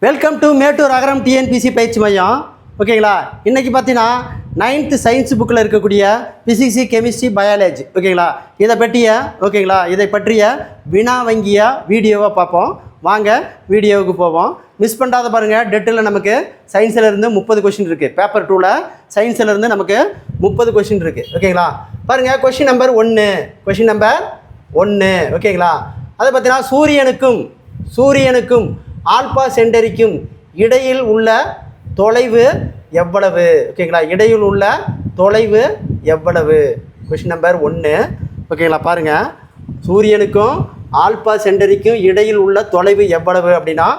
Welcome to Mettur Agaram TNPSC பயிற்சி மையம். ஓகேங்களா, இன்றைக்கி பார்த்தீங்கன்னா 9th சயின்ஸ் புக்கில் இருக்கக்கூடிய ஃபிசிக்ஸு, கெமிஸ்ட்ரி, பயாலஜி ஓகேங்களா, இதை பற்றிய வினா வங்கிய வீடியோவை பார்ப்போம். வாங்க வீடியோவுக்கு போவோம். மிஸ் பண்ணாத பாருங்கள். டெட்டில் நமக்கு சயின்ஸிலேருந்து 30 கொஷின் இருக்குது. பேப்பர் 2ல் சயின்ஸிலேருந்து நமக்கு 30 கொஷின் இருக்குது. ஓகேங்களா, பாருங்கள். கொஷின் நம்பர் 1 ஓகேங்களா. அதை பார்த்தீங்கன்னா சூரியனுக்கும் ஆல்பா சென்டரிக்கும் இடையில் உள்ள தொலைவு எவ்வளவு? ஓகேங்களா, இடையில் உள்ள தொலைவு எவ்வளவு? கொஷின் நம்பர் 1 ஓகேங்களா. பாருங்கள், சூரியனுக்கும் ஆல்பா சென்டரிக்கும் இடையில் உள்ள தொலைவு எவ்வளவு அப்படின்னா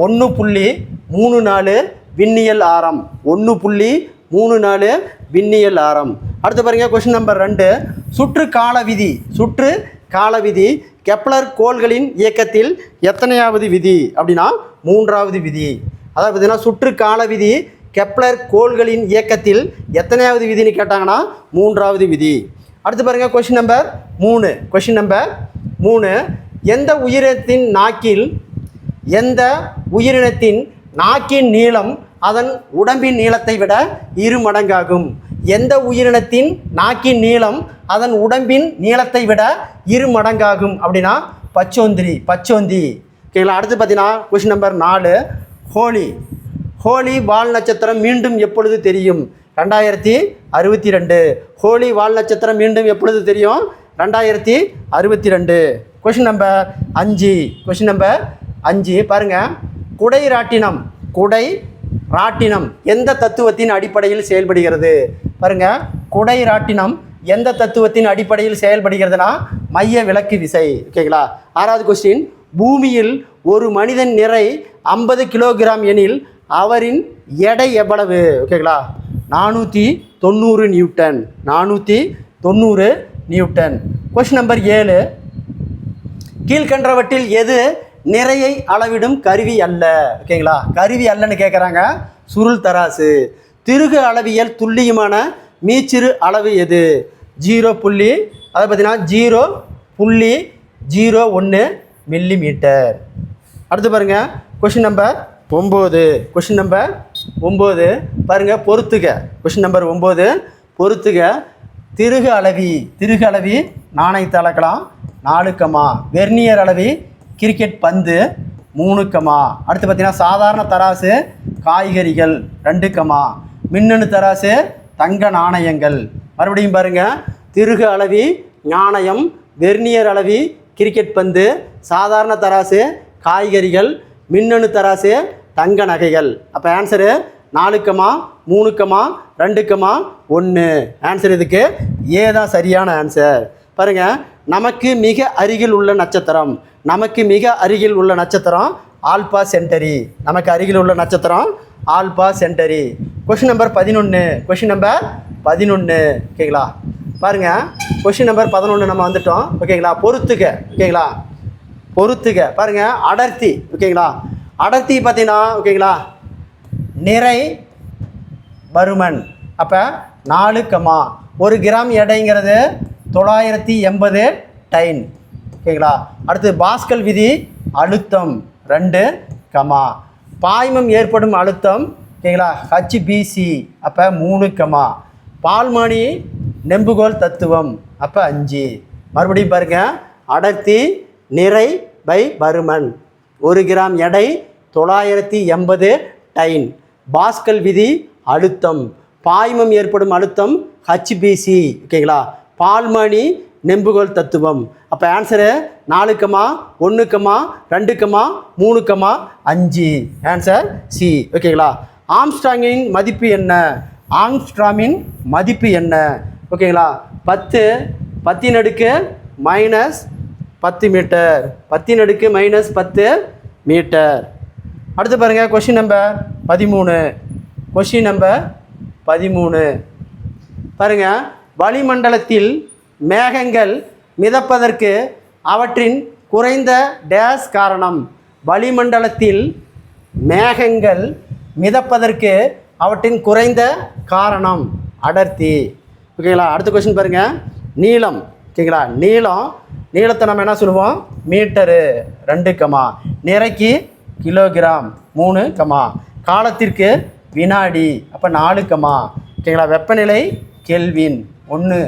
1.34 விண்ணியல் ஆரம். 1.34 விண்ணியல் ஆரம். அடுத்து பாருங்கள், கொஷின் நம்பர் 2 சுற்று கால விதி கெப்லர் கோள்களின் இயக்கத்தில் எத்தனையாவது விதி அப்படின்னா 3வது விதி. அதாவது பார்த்தீங்கன்னா சுற்று கால விதி கெப்லர் கோள்களின் இயக்கத்தில் எத்தனையாவது விதின்னு கேட்டாங்கன்னா 3வது விதி. அடுத்து பாருங்கள், கொஷின் நம்பர் 3 எந்த உயிரினத்தின் நாக்கின் நீளம் அதன் உடம்பின் நீளத்தை விட 2 மடங்காகும்? எந்த உயிரினத்தின் நாக்கின் நீளம் அதன் உடம்பின் நீளத்தை விட 2 மடங்காகும் அப்படின்னா பச்சோந்தி. ஓகேங்களா. அடுத்து பார்த்தீங்கன்னா கொஷின் நம்பர் 4 ஹோலி வால் நட்சத்திரம் மீண்டும் எப்பொழுது தெரியும்? 2062. ஹோலி வால் நட்சத்திரம் மீண்டும் எப்பொழுது தெரியும்? 2062. கொஷின் நம்பர் 5 பாருங்கள். குடை ராட்டினம் எந்த தத்துவத்தின் அடிப்படையில் செயல்படுகிறது? பாருங்கள், குடை ராட்டினம் எந்த தத்துவத்தின் அடிப்படையில் செயல்படுகிறதுனா மைய விலக்கு விசை. ஓகேங்களா. 6வது கொஸ்டின் பூமியில் ஒரு மனிதன் நிறை 50 கிலோகிராம் எனில் அவரின் எடை எவ்வளவு? ஓகேங்களா, 490 நியூட்டன். கொஸ்டின் நம்பர் 7 கீழ்கண்டவற்றில் எது நிறையை அளவிடும் கருவி அல்ல? ஓகேங்களா, கருவி அல்லன்னு கேட்குறாங்க. சுருள் தராசு. திருகு அளவியல் துல்லியமான மீச்சிறு அளவு எது? 0. அதை பார்த்தீங்கன்னா 0.01 மில்லிமீட்டர். அடுத்து பாருங்கள், கொஷின் நம்பர் 9 பாருங்கள். கொஷின் நம்பர் 9 பொறுத்துக. திருகு அளவி நாணயத்தை அளக்கலாம் 4, வெர்னியர் அளவி கிரிக்கெட் பந்து 3, அடுத்து பார்த்தீங்கன்னா சாதாரண தராசு காய்கறிகள் 2, மின்னணு தராசு தங்க நாணயங்கள். மறுபடியும் பாருங்கள், திருகு அளவி நாணயம், வெர்னியர் அளவி கிரிக்கெட் பந்து, சாதாரண தராசு காய்கறிகள், மின்னணு தராசு தங்க நகைகள். அப்போ ஆன்சரு 4, 3, 2, 1. ஆன்சர் இதுக்கு ஏ தான் சரியான ஆன்சர். பாருங்கள், நமக்கு மிக அருகில் உள்ள நட்சத்திரம் ஆல்பா சென்டரி. ஆல்பா சென்டரி. கொஷின் நம்பர் 11 ஓகேங்களா. பாருங்கள், கொஷின் நம்பர் 11 நம்ம வந்துட்டோம். ஓகேங்களா. பொறுத்துக. பாருங்கள், அடர்த்தி. ஓகேங்களா, அடர்த்தி பார்த்தீங்கன்னா ஓகேங்களா நிறை பருமன். அப்போ 4, 1 கிராம் எடைங்கிறது 980 டைன். ஓகேங்களா. அடுத்து பாஸ்கல் விதி அழுத்தம் 2, பாய்மம் ஏற்படும் அழுத்தம் ஓகேங்களா HBC. அப்போ 3, பால்மானி நெம்புகோல் தத்துவம். அப்போ 5. மறுபடியும் பாருங்கள், அடர்த்தி நிறை பை பருமன், 1 கிராம் எடை 980 டைன், பாஸ்கல் விதி அழுத்தம், பாய்மம் ஏற்படும் அழுத்தம் HBC. ஓகேங்களா, பால்மானி நெம்புகோல் தத்துவம். அப்போ ஆன்சரு 4, 1, 2, 3, 5. Answer C. ஓகேங்களா. ஆம்ஸ்ட்ராங்கின் மதிப்பு என்ன? ஓகேங்களா, 10 -10 மீட்டர். 10 -10 மீட்டர். அடுத்து பாருங்கள், கொஷின் நம்பர் 13 பாருங்கள். வளிமண்டலத்தில் மேகங்கள் மிதப்பதற்கு அவற்றின் குறைந்த டேஸ் காரணம்? வளிமண்டலத்தில் மேகங்கள் மிதப்பதற்கு அவற்றின் குறைந்த காரணம் அடர்த்தி. ஓகேங்களா. அடுத்த கொஸ்டின் பாருங்கள், நீளம். ஓகேங்களா, நீளத்தை நம்ம என்ன சொல்லுவோம்? மீட்டரு. 2, நிறைக்கு கிலோகிராம் 3 கமா, காலத்திற்கு வினாடி அப்போ 4 கமா, ஓகேங்களா. வெப்பநிலை கெல்வின் 1,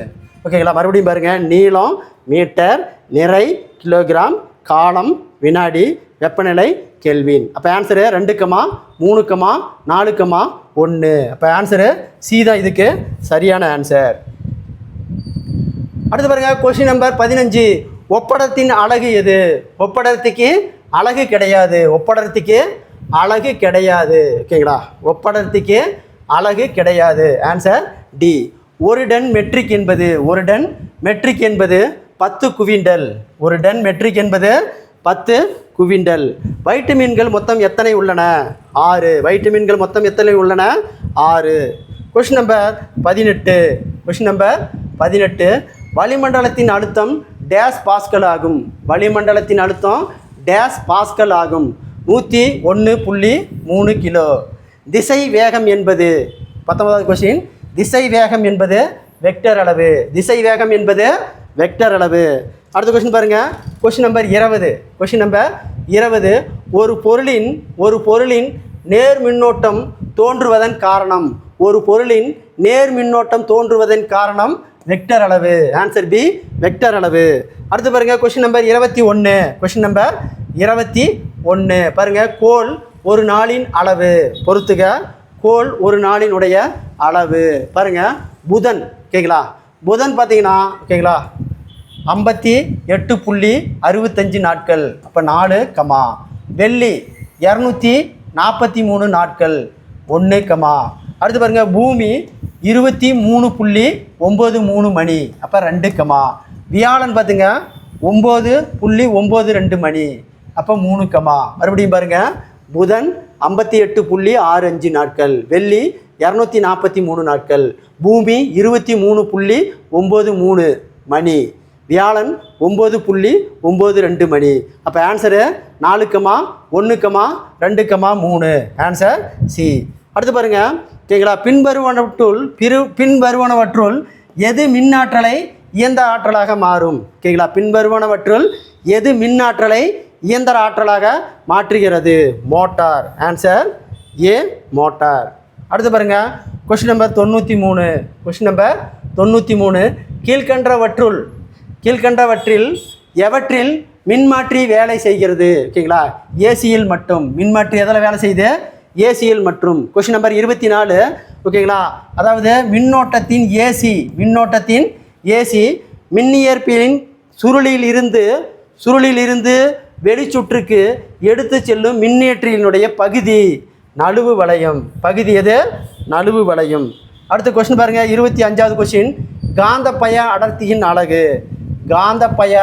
ஓகேங்களா. மறுபடியும் பாருங்கள், நீளம் மீட்டர், நிறை கிலோகிராம், காலம் வினாடி, வெப்பநிலை கெல்வின். அப்போ ஆன்சரு 2 கமா 3 கமா 4 கமா 1. அப்போ ஆன்சரு சி தான் இதுக்கு சரியான ஆன்சர். அடுத்து பாருங்கள், கொஸ்டின் நம்பர் 15. ஒப்படத்தின் அலகு எது? ஒப்படத்துக்கு அலகு கிடையாது. ஒப்படத்துக்கு அலகு கிடையாது, ஓகேங்களா. ஒப்படத்துக்கு அலகு கிடையாது. Answer D. 1 டன் மெட்ரிக் என்பது 1 டன் மெட்ரிக் என்பது 10 குவிண்டல். 1 டன் மெட்ரிக் என்பது 10 குவிண்டல். வைட்டமின்கள் மொத்தம் எத்தனை உள்ளன? 6. வைட்டமின்கள் மொத்தம் எத்தனை உள்ளன? 6. Question number 18. Question number 18. வளிமண்டலத்தின் அழுத்தம் டேஸ் பாஸ்கல் ஆகும். வளிமண்டலத்தின் அழுத்தம் டேஸ் பாஸ்கல் ஆகும். 101.3 கிலோ. திசை வேகம் என்பது 19வது கொஸ்டின். திசை வேகம் என்பது வெக்டர் அளவு. திசை வேகம் என்பது வெக்டர் அளவு. அடுத்த கொஸ்டின் பாருங்கள், கொஸ்டின் நம்பர் 20. Question number 20. ஒரு பொருளின் நேர் மின்னோட்டம் தோன்றுவதன் காரணம். ஒரு பொருளின் நேர் மின்னோட்டம் தோன்றுவதன் காரணம் வெக்டர் அளவு. ஆன்சர் பி, வெக்டர் அளவு. அடுத்து பாருங்கள், கொஸ்டின் நம்பர் 21. கொஸ்டின் நம்பர் 21 பாருங்கள், கோள் ஒரு நாளின் அளவு. பொறுத்துக, கோள் ஒரு நாளினுடைய அளவு. பாருங்கள், புதன், ஓகேங்களா. புதன் பார்த்தீங்கன்னா, ஓகேங்களா, 58.65 நாட்கள் அப்போ 4 கமா. வெள்ளி 243 நாட்கள் 1 கமா. அடுத்து பாருங்கள், பூமி 23.93 மணி அப்போ 2 கமா. வியாழன் பார்த்துங்க 9.92 மணி அப்போ 3 கமா. மறுபடியும் பாருங்கள், புதன் 58.65 நாட்கள், வெள்ளி 243 நாட்கள், பூமி 23.93 மணி, வியாழன் 9.92 மணி. அப்போ answer 4 comma 1 comma 2 comma 3. Answer C. அடுத்து பாருங்கள், ஓகேங்களா. பின்வருவனவற்றுள் எது மின்னாற்றலை இயந்திர ஆற்றலாக மாறும்? ஓகேங்களா. பின்வருவனவற்றுள் எது மின்னாற்றலை இயந்திர ஆற்றலாக மாற்றுகிறது? மோட்டார். Answer A, motor. அடுத்து பாருங்கள், கொஸ்டின் நம்பர் 93. Question number 93. கீழ்கண்டவற்றில் எவற்றில் மின்மாற்றி வேலை செய்கிறது? ஓகேங்களா. ஏசியில் மட்டும். மின்மாற்றி எதில் வேலை செய்யுது? ஏசியில் மற்றும். Question number 24. ஓகேங்களா. அதாவது மின்னோட்டத்தின் ஏசி மின்னியற்பியின் சுருளிலிருந்து வெளிச்சுற்றுக்கு எடுத்து செல்லும் மின்னேற்றியினுடைய பகுதி நழுவு வளையம். பகுதி எது? நழுவு வளையம். அடுத்த கொஸ்டின் பாருங்கள், 25வது கொஸ்டின். காந்தப்பய அடர்த்தியின் அலகு. காந்தப்பய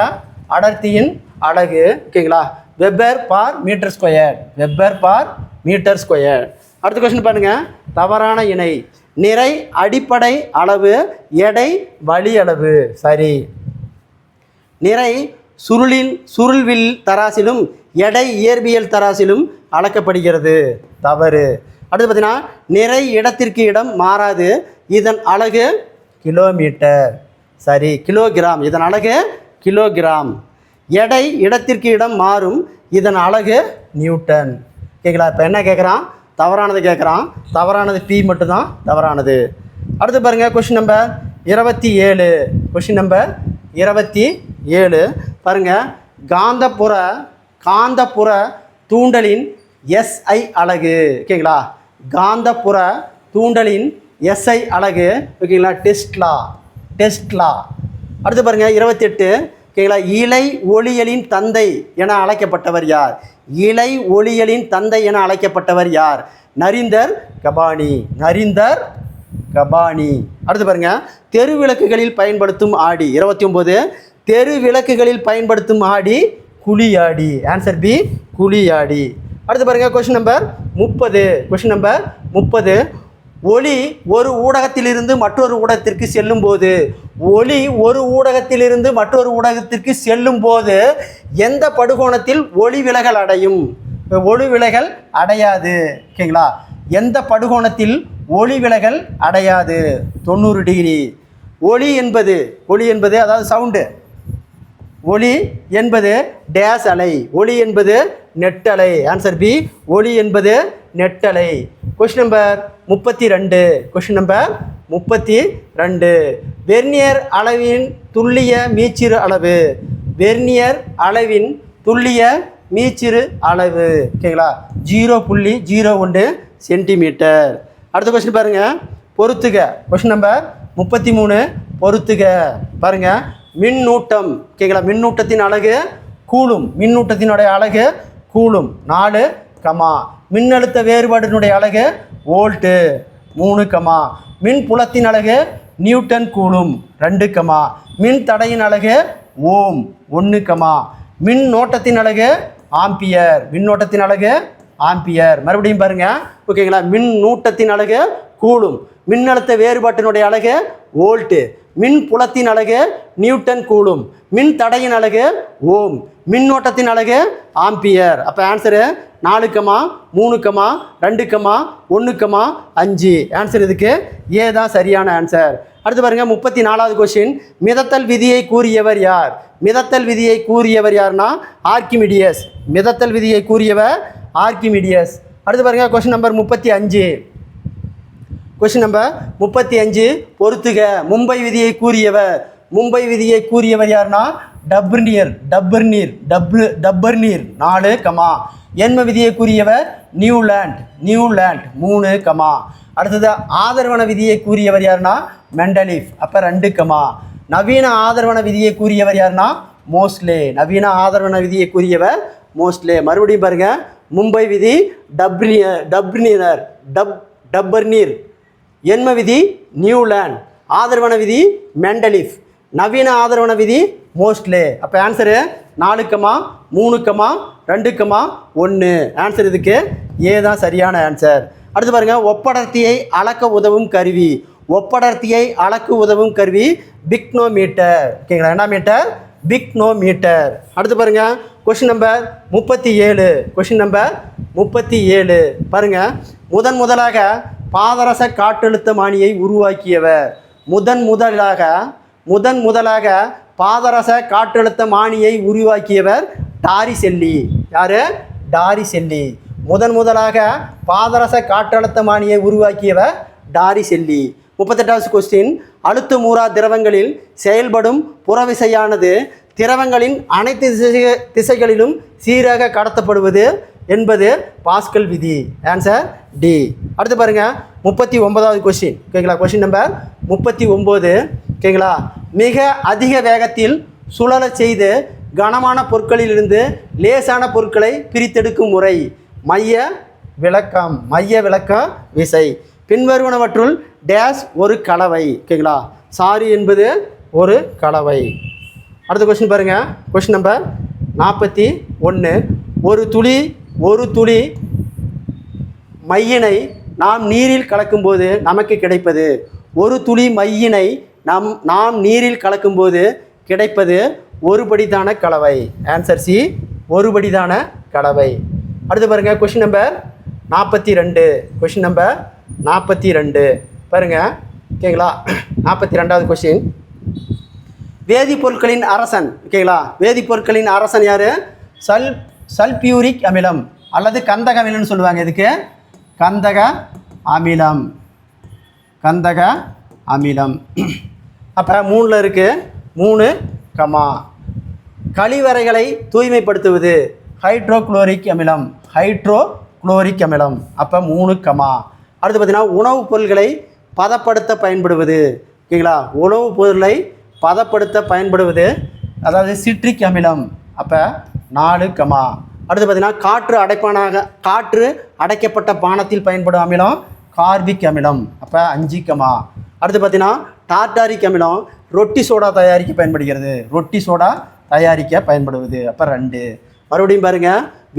அடர்த்தியின் அலகு, ஓகேங்களா, வெப்பர் பார் மீட்டர் ஸ்கொயர். வெப்பர் பார் மீட்டர் ஸ்கொயர். அடுத்த கொஸ்டின் பாருங்கள், தவறான இணை. நிறை அடிப்படை அளவு, எடை வழி அளவு. சரி. நிறை சுருள்வில் தராசிலும் எடை இயற்பியல் தராசிலும் அளக்கப்படுகிறது. தவறு. அடுத்து பார்த்தீங்கன்னா, நிறை இடத்திற்கு இடம் மாறாது, இதன் அலகு கிலோமீட்டர். சரி. கிலோகிராம், இதன் அலகு கிலோகிராம். எடை இடத்திற்கு இடம் மாறும், இதன் அலகு நியூட்டன். ஓகேங்களா. இப்போ என்ன கேட்குறான்? தவறானது கேட்குறான். தவறானது பி மட்டும்தான் தவறானது. அடுத்து பாருங்கள், கொஸ்டின் நம்பர் 27. கொஸ்டின் நம்பர் 27 பாருங்கள், காந்தப்புற தூண்டலின் எஸ்ஐ அலகு. ஓகேங்களா. காந்தப்புற தூண்டலின் எஸ்ஐ அலகு, ஓகேங்களா, டெஸ்லா. அடுத்து பாருங்கள், 28. ஓகேங்களா. இலை ஒளியலின் தந்தை என அழைக்கப்பட்டவர் யார்? இலை ஒளியலின் தந்தை என அழைக்கப்பட்டவர் யார்? நரீந்தர் கபானி. அடுத்து பாருங்க, தெருவிளக்குகளில் பயன்படுத்தும் ஆடி. 29. தெருவிளக்குகளில் பயன்படுத்தும் ஆடி குழியாடி. Answer B, குழியாடி. அடுத்து பாருங்க, கொஸ்டின் நம்பர் 30. Question number 30. ஒளி ஒரு ஊடகத்திலிருந்து மற்றொரு ஊடகத்திற்கு செல்லும்போது, ஒளி ஒரு ஊடகத்திலிருந்து மற்றொரு ஊடகத்திற்கு செல்லும்போது எந்த படுகோணத்தில் ஒளி விலகல் அடையும்? ஒளி விலகல் அடையாது. ஓகேங்களா. எந்த படுகோணத்தில் ஒளி விலகல் அடையாது? 90 டிகிரி. ஒளி என்பது அதாவது சவுண்டு. ஒளி என்பது டேஸ் அலை, ஒளி என்பது நெட்டலை. ஆன்சர் பி, ஒளி என்பது நெட்டலை. Question number 32. Question number 32. Vernier அளவின் துல்லிய மீச்சிறு அளவு. வெர்னியர் அளவின் துல்லிய மீச்சிறு அளவு ஓகேங்களா 0.01 சென்டிமீட்டர். அடுத்த கொஸ்டின் பாருங்க, பொறுத்துக. Question number 33. பொறுத்துக. பாருங்க, மின்னூட்டம் ஓகேங்களா, மின்னூட்டத்தின் அலகு கூலும். மின்னூட்டத்தினுடைய அலகு கூலும் 4, மின்னழுத்த வேறுபாட்டினுடைய அலகு வோல்ட்டு 3, மின் புலத்தின் அலகு நியூட்டன் கூலும் 2, மின் தடையின் அலகு ஓம் 1, மின் நோட்டத்தின் அலகு ஆம்பியர். மின்னோட்டத்தின் அலகு ஆம்பியர். மறுபடியும் பாருங்க ஓகேங்களா, மின் நூட்டத்தின் அலகு கூலும், மின்னழுத்த வேறுபாட்டினுடைய அலகு வோல்ட்டு, மின் புலத்தின் அலகு நியூட்டன் கூலும், மின் தடையின் அலகு ஓம், மின்னோட்டத்தின் அலகு ஆம்பியர். அப்போ ஆன்சரு 4, 3, 2, 1, 5. ஆன்சர் இதுக்கு ஏ தான் சரியான ஆன்சர். அடுத்து பாருங்க 34வது கொஸ்டின். மிதத்தல் விதியை கூறியவர் யார்? மிதத்தல் விதியை கூறியவர் யார்னா ஆர்க்கிமிடியஸ். மிதத்தல் விதியை கூறியவர் ஆர்க்கிமிடியஸ். அடுத்து பாருங்க கொஸ்டின் நம்பர் 35. Question number 35. பொறுத்துக. மும்பை விதியை கூறியவர். மும்பை விதியை கூறியவர் யார்னா டப்பர்னியர். டப்பர்னியர் 4, எண்ம விதியை கூறியவர் நியூலாண்ட். 3, அடுத்தது ஆதரவண விதியை கூறியவர் யார்னா மெண்டலிஃப். அப்போ 2, நவீன ஆதரவண விதியை கூறியவர் யார்னா மோஸ்லே. நவீன ஆதரவண விதியை கூறியவர் மோஸ்லே. மறுபடியும் பாருங்க, மும்பை விதி டப்பர்னியர், எண்ம விதி நியூலாண்ட், ஆதரவண விதி மெண்டலிஃப், நவீன ஆதரவண விதி மோஸ்ட்லே. அப்போ ஆன்சரு 4, 3, 2, 1. ஆன்சர் இதுக்கு ஏ தான் சரியான ஆன்சர். அடுத்து பாருங்க, ஒப்படர்த்தியை அளக்க உதவும் கருவி. ஒப்படர்த்தியை அளக்க உதவும் கருவி பிக்னோமீட்டர் ஓகேங்களா. என்ன மீட்டர்? பிக்னோமீட்டர். அடுத்து பாருங்க கொஸ்டின் நம்பர் 37. கொஸ்டின் நம்பர் 37 பாருங்க, முதலாக பாதரச காற்றழுத்தமானியை உருவாக்கியவர். முதலாக பாதரச காற்றழுத்தமானியை உருவாக்கியவர் டாரிசெல்லி. யாரு? டாரிசெல்லி. முதலாக பாதரச காற்றழுத்தமானியை உருவாக்கியவர் டாரிசெல்லி. 38வது கொஸ்டின். அழுத்தமூறா திரவங்களில் செயல்படும் புறவிசையானது திரவங்களின் அனைத்து திசைகளிலும் சீராக கடத்தப்படுவது என்பது பாஸ்கல் விதி. Answer D. அடுத்து பாருங்க 39வது கொஸ்டின் ஓகேங்களா. கொஸ்டின் நம்பர் 39 ஓகேங்களா. மிக அதிக வேகத்தில் சுழலச் செய்து கனமான பொருட்களிலிருந்து லேசான பொருட்களை பிரித்தெடுக்கும் முறை மைய விலக்க விசை. பின்வருவனவற்றுள் டேஸ் ஒரு கலவை ஓகேங்களா. சாரி என்பது ஒரு கலவை. அடுத்த கொஸ்டின் பாருங்க, கொஸ்டின் நம்பர் 41. ஒரு துளி மையினை நாம் நீரில் கலக்கும்போது நமக்கு கிடைப்பது. ஒரு துளி மையினை நாம் நீரில் கலக்கும்போது கிடைப்பது ஒருபடிதான கலவை. ஆன்சர் சி, ஒருபடிதான கலவை. அடுத்து பாருங்க கொஸ்டின் நம்பர் 42. கொஸ்டின் நம்பர் 42 பாருங்க ஓகேங்களா. 42வது கொஸ்டின். வேதிப்பொருட்களின் அரசன் ஓகேங்களா. வேதிப்பொருட்களின் அரசன் யார்? சல்பியூரிக் அமிலம் அல்லது கந்தக அமிலம்னு சொல்லுவாங்க. இதுக்கு கந்தக அமிலம். அப்போ 3ல் இருக்குது 3, கழிவறைகளை தூய்மைப்படுத்துவது ஹைட்ரோக்ளோரிக் அமிலம். அப்போ 3, அடுத்து பார்த்தீங்கன்னா உணவுப் பொருள்களை பதப்படுத்த பயன்படுவது ஓகேங்களா. உணவுப் பொருளை பதப்படுத்த பயன்படுவது அதாவது சிட்ரிக் அமிலம். அப்போ 4, அடுத்து பார்த்தீங்கன்னா காற்று அடைக்கப்பட்ட பானத்தில் பயன்படும் அமிலம் கார்பிக் அமிலம். அப்போ 5, அடுத்து பார்த்தீங்கன்னா டார்டாரிக் அமிலம் ரொட்டி சோடா தயாரிக்க பயன்படுவது. அப்போ 2. மறுபடியும் பாருங்க,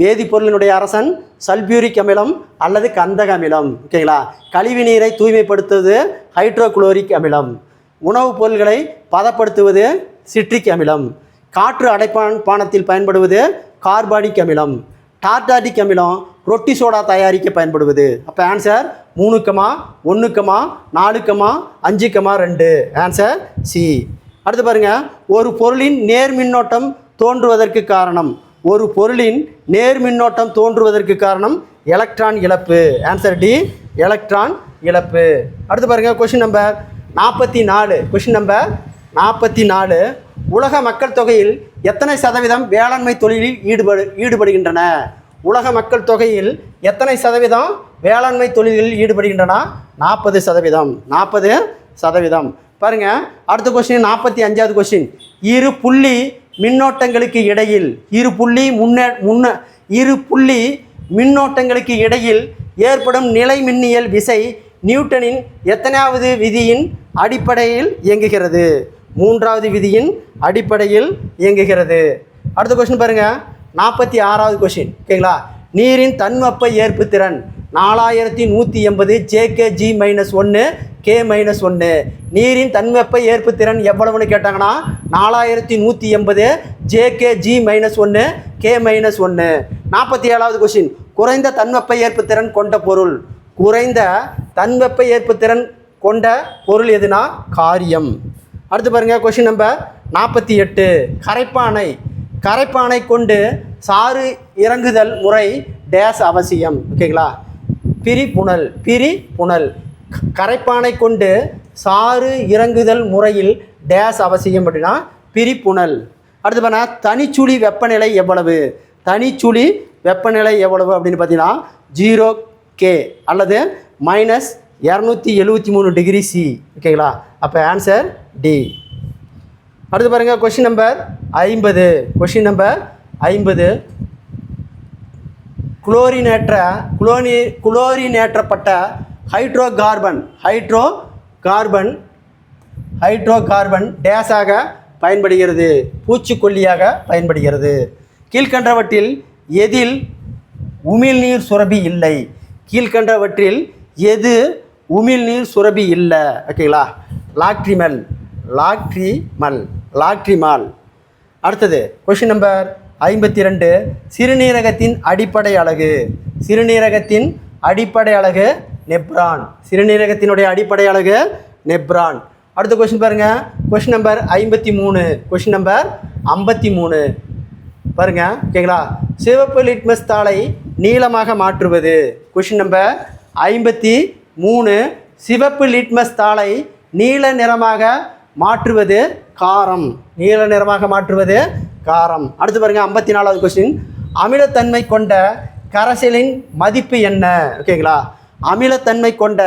வேதிப்பொருளினுடைய அரசன் சல்பியூரிக் அமிலம் அல்லது கந்தக அமிலம் ஓகேங்களா. கழிவு நீரை தூய்மைப்படுத்துவது ஹைட்ரோக்ளோரிக் அமிலம். உணவுப் பொருள்களை பதப்படுத்துவது சிட்ரிக் அமிலம். காற்று அடைப்பானத்தில் பயன்படுவது கார்பானிக் அமிலம். டார்டாரிக் அமிலம் ரொட்டி சோடா தயாரிக்க பயன்படுவது. அப்போ ஆன்சர் 3, 1, 4, 5, 2. Answer C. அடுத்து பாருங்கள், ஒரு பொருளின் நேர் மின்னோட்டம் தோன்றுவதற்கு காரணம். ஒரு பொருளின் நேர் மின்னோட்டம் தோன்றுவதற்கு காரணம் எலக்ட்ரான் இழப்பு. ஆன்சர் டி, எலக்ட்ரான் இழப்பு. அடுத்து பாருங்கள், கொஷின் நம்பர் 44. Question number 44. உலக மக்கள் தொகையில் எத்தனை சதவீதம் வேளாண்மை தொழிலில் ஈடுபடுகின்றன? உலக மக்கள் தொகையில் எத்தனை சதவீதம் வேளாண்மை தொழிலில் ஈடுபடுகின்றன? 40%. 40%. பாருங்கள், அடுத்த கொஸ்டின் 45வது கொஸ்டின். இரு புள்ளி மின்னோட்டங்களுக்கு இடையில் இரு புள்ளி மின்னோட்டங்களுக்கு இடையில் ஏற்படும் நிலை மின்னியல் விசை நியூட்டனின் எத்தனையாவது விதியின் அடிப்படையில் இயங்குகிறது? 3வது விதியின் அடிப்படையில் இயங்குகிறது. அடுத்த கொஸ்டின் பாருங்கள், 46வது கொஸ்டின். ஓகேங்களா? நீரின் தன்வெப்ப ஏற்பு திறன் 4180 JkG-1 K-1. நீரின் தன்வெப்ப ஏற்பு திறன் எவ்வளவுன்னு கேட்டாங்கன்னா 4180 JkG-1 K-1. 47வது கொஸ்டின். குறைந்த தன்வெப்ப ஏற்பு திறன் கொண்ட பொருள். குறைந்த தன்வெப்ப ஏற்பு திறன் கொண்ட பொருள் எதுனா காரியம். அடுத்து பாருங்கள், கொஸ்டின் நம்பர் 48. கரைப்பானை கொண்டு சாறு இறங்குதல் முறை டேஸ் அவசியம். ஓகேங்களா? பிரிப்புணல். கரைப்பானை கொண்டு சாறு இறங்குதல் முறையில் டேஸ் அவசியம் அப்படின்னா பிரிப்புணல். அடுத்து பார்த்தா தனிச்சுழி வெப்பநிலை எவ்வளவு? தனிச்சுழி வெப்பநிலை எவ்வளவு அப்படின்னு பார்த்தீங்கன்னா 0K அல்லது -273 டிகிரி C. ஓகேங்களா? அப்போ ஆன்சர் டி. அடுத்து பாருங்கள், கொஷின் நம்பர் 50. Question number 50. குளோரினேற்றப்பட்ட ஹைட்ரோகார்பன் டேஸாக பயன்படுகிறது? பூச்சிக்கொல்லியாக பயன்படுகிறது. கீழ்கண்டவற்றில் எதில் உமிழ்நீர் சுரப்பி இல்லை? கீழ்கண்டவற்றில் எது உமிழ்நீர் சுரப்பி இல்லை? ஓகேங்களா? லாக்ட்ரிமால். அடுத்தது கொஷின் நம்பர் 52. சிறுநீரகத்தின் அடிப்படை அலகு. சிறுநீரகத்தின் அடிப்படை அலகு நெப்ரான். சிறுநீரகத்தினுடைய அடிப்படை அலகு நெப்ரான். அடுத்த கொஷின் பாருங்கள், கொஷின் நம்பர் 53. கொஷின் நம்பர் 53 பாருங்கள். ஓகேங்களா? சிவப்பு லிட்மஸ் தாளை நீளமாக மாற்றுவது. Question number 53. சிவப்பு லிட்மஸ் தாளை நீல நிறமாக மாற்றுவது காரம். நீல நிறமாக மாற்றுவது காரம். அடுத்து பாருங்கள், 54வது கொஸ்டின். அமிலத்தன்மை கொண்ட கரைசலின் மதிப்பு என்ன? ஓகேங்களா? அமிலத்தன்மை கொண்ட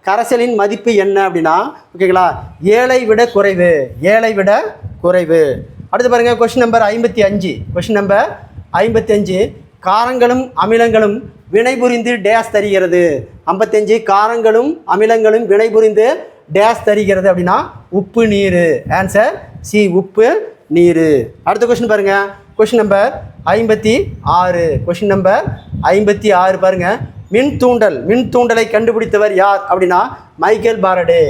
கரைசலின் மதிப்பு என்ன அப்படின்னா ஓகேங்களா 7ஐ விட குறைவு. அடுத்து பாருங்கள், கொஸ்டின் நம்பர் 55. Question number 55. காரங்களும் அமிலங்களும் வினைபுரிந்து டேஸ் தருகிறது. 55. காரங்களும் அமிலங்களும் வினைபுரிந்து டேஸ் தருகிறது அப்படின்னா உப்பு நீர். ஆன்சர் சி, உப்பு நீர். அடுத்த கொஸ்டின் பாருங்கள், கொஸ்டின் நம்பர் 56. கொஸ்டின் நம்பர் 56 பாருங்கள். மின்தூண்டலை கண்டுபிடித்தவர் யார் அப்படின்னா மைக்கேல் பாரடே.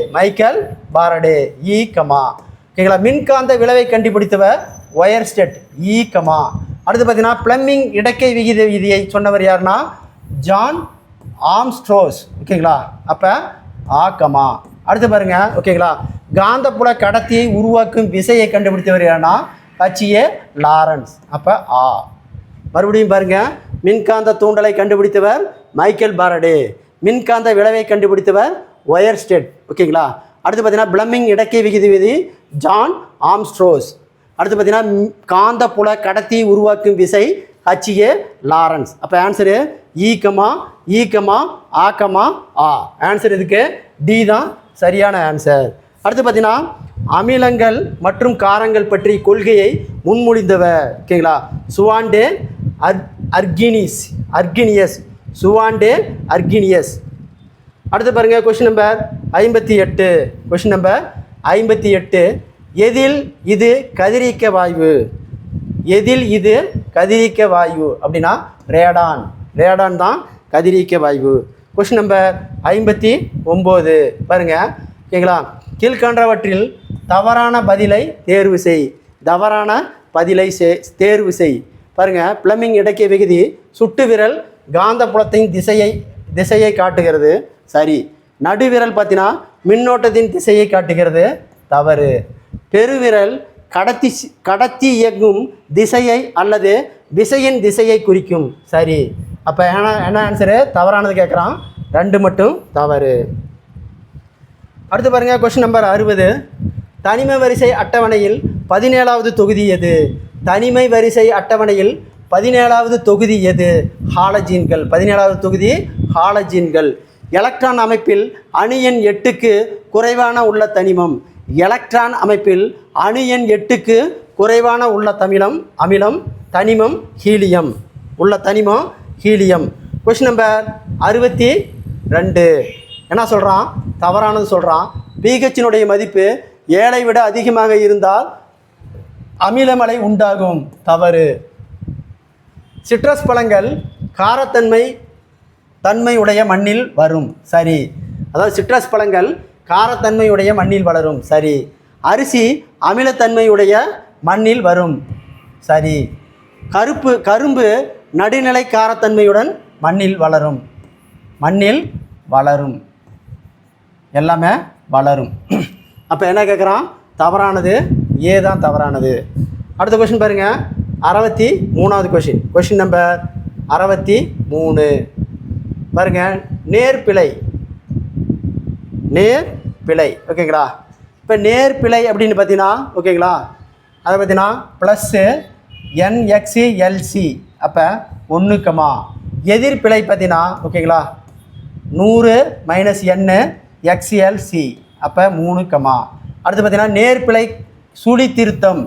ஓகேங்களா? மின்காந்த விளைவை கண்டுபிடித்தவர் ஒயர்ஸ்டெட். அடுத்து பார்த்தீங்கன்னா பிளம்பிங் இடக்கை விதியை சொன்னவர் யாருன்னா ஜான் ஆம்ஸ்ட்ரோஸ். ஓகேங்களா? அப்போ ஆக்கமா. அடுத்து பாருங்க. ஓகேங்களா? காந்தப்புல கடத்தியை உருவாக்கும் விசையை கண்டுபிடித்தவர் யாருன்னா HA லாரன்ஸ். அப்போ ஆ. மறுபடியும் பாருங்க, மின்காந்த தூண்டலை கண்டுபிடித்தவர் மைக்கேல் பாரடே. மின்காந்த விளைவை கண்டுபிடித்தவர் ஒயர்ஸ்டெட். ஓகேங்களா? அடுத்து பார்த்தீங்கன்னா பிளம்பிங் இடக்கை விதி ஜான் ஆம்ஸ்ட்ரோஸ். அடுத்து பார்த்தீங்கன்னா காந்தப்புல கடத்தியை உருவாக்கும் விசை HA லாரன்ஸ். அப்போ ஆன்சரு ஆக்கமா ஆ. ஆன்சர் இதுக்கு டி தான் சரியான ஆன்சர். அடுத்து பார்த்தீங்கன்னா அமிலங்கள் மற்றும் காரங்கள் பற்றி கொள்கையை முன்மொழிந்தவர். ஓகேங்களா? சுவாண்டே அர்கினியஸ். அடுத்து பாருங்கள், கொஸ்டின் நம்பர் 58. Question number 58. எதில் இது கதிரியக்க வாயு அப்படின்னா ரேடான் தான் கதிரியக்க வாயு. கொஸ்டின் நம்பர் 59 பாருங்கள். ஓகேங்களா? கீழ்கண்டவற்றில் தவறான பதிலை தேர்வு செய். பாருங்கள், பிளம்பிங் இடக்கை விகுதி சுட்டு விரல் காந்தப்புலத்தின் திசையை காட்டுகிறது. சரி. நடுவிரல் பார்த்தீங்கன்னா மின்னோட்டத்தின் திசையை காட்டுகிறது. தவறு. பெருவிரல் கடத்தி இயங்கும் திசையை அல்லது விசையின் திசையை குறிக்கும். சரி. அப்போ என்ன ஆன்சரு? தவறானது கேட்குறான். 2 மட்டும் தவறு. அடுத்து பாருங்கள், கொஸ்டின் நம்பர் 60. தனிமை வரிசை அட்டவணையில் 17வது தொகுதி எது? தனிமை வரிசை அட்டவணையில் 17வது தொகுதி எது? ஹாலஜீன்கள். 17வது தொகுதி ஹாலஜீன்கள். எலக்ட்ரான் அமைப்பில் அணு எண் 8க்கு குறைவான உள்ள தனிமம். எலக்ட்ரான் அமைப்பில் அணு எண் 8க்கு குறைவான உள்ள தனிமம் ஹீலியம். உள்ள தனிமம் ஹீலியம். Question number 62. என்ன சொல்கிறான்? தவறானது சொல்கிறான். பிஹெச்சினுடைய மதிப்பு 7ஐ விட அதிகமாக இருந்தால் அமிலமலை உண்டாகும். தவறு. சிட்ரஸ் பழங்கள் காரத்தன்மையுடைய மண்ணில் வரும். சரி. அதாவது சிட்ரஸ் பழங்கள் காரத்தன்மையுடைய மண்ணில் வளரும். சரி. அரிசி அமிலத்தன்மையுடைய மண்ணில் வரும். சரி. கரும்பு நடுநிலை காரத்தன்மையுடன் மண்ணில் வளரும். எல்லாமே வளரும். அப்போ என்ன கேட்குறான்? தவறானது ஏ தான் தவறானது. அடுத்த கொஸ்டின் பாருங்கள், 63வது கொஸ்டின். கொஸ்டின் நம்பர் 63 பாருங்கள். நேர்பிழை. ஓகேங்களா? இப்போ நேர்பிழை அப்படின்னு பார்த்தீங்கன்னா ஓகேங்களா, அதை பார்த்தீங்கன்னா ப்ளஸ்ஸு NXLC. அப்போ 1, எதிர்பிழை பார்த்தீங்கன்னா ஓகேங்களா 100 -NXLC. அப்போ 3, அடுத்து பார்த்தீங்கன்னா நேர்பிழை சுழி திருத்தம்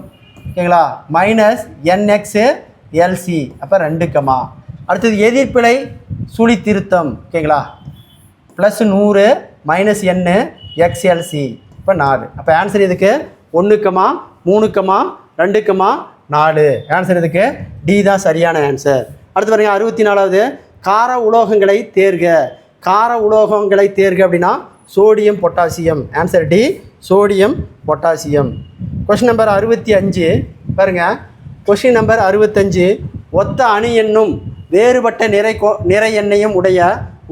ஓகேங்களா -NXLC. அப்போ 2, அடுத்தது எதிர்பிழை சுழி திருத்தம் ஓகேங்களா +100 -NXLC. இப்போ 4. அப்போ ஆன்சர் இதுக்கு 1, 3, 2, 4. ஆன்சர் இதுக்கு டி தான் சரியான ஆன்சர். அடுத்து பாருங்கள், 64வது. கார உலோகங்களை தேர்க. கார உலோகங்களை தேர்க அப்படின்னா sodium potassium. Answer D, sodium potassium. Question number 65 பாருங்கள். கொஸ்டின் நம்பர் 65. ஒத்த அணு எண்ணும் வேறுபட்ட நிறை எண்ணையும் உடைய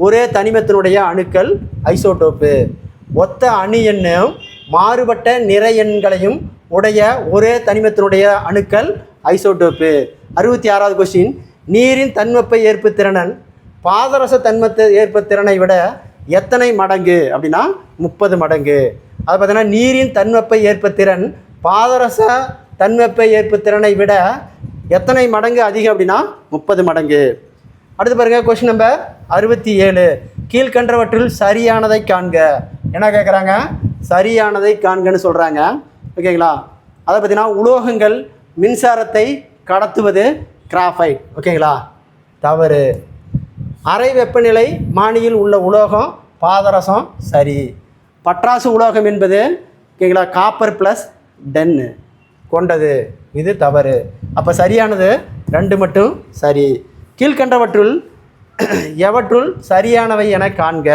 ஒரே தனிமத்தினுடைய அணுக்கள் ஐசோடோப்பு. ஒத்த அணு எண்ணும் மாறுபட்ட நிறை எண்களையும் உடைய ஒரே தனிமத்தினுடைய அணுக்கள் ஐசோடோப்பு. 66வது கொஸ்டின். நீரின் தன்வெப்ப ஏற்பு திறன் பாதரச தன்மத்தை ஏற்பத்திறனை விட எத்தனை மடங்கு அப்படின்னா 30 மடங்கு. அது பார்த்தீங்கன்னா நீரின் தன்வெப்ப ஏற்பத்திறன் பாதரச தன்வெப்ப ஏற்பத்திறனை விட எத்தனை மடங்கு அதிகம் அப்படின்னா 30 மடங்கு. அடுத்து பாருங்கள், கொஸ்டின் நம்பர் 67. கீழ்கண்டவற்றில் சரியானதை காண்க. என்ன கேட்குறாங்க? சரியானதை காண்கன்னு சொல்கிறாங்க. ஓகேங்களா? அதை பார்த்தீங்கன்னா உலோகங்கள் மின்சாரத்தை கடத்துவது கிராஃபைட். ஓகேங்களா? தவறு. அறை வெப்பநிலை மானியில் உள்ள உலோகம் பாதரசம். சரி. பற்றாசு உலோகம் என்பது ஓகேங்களா காப்பர் + டென்னு கொண்டது. இது தவறு. அப்போ சரியானது 2 மட்டும் சரி. கீழ்கண்டவற்றுள் எவற்றுள் சரியானவை என காண்க.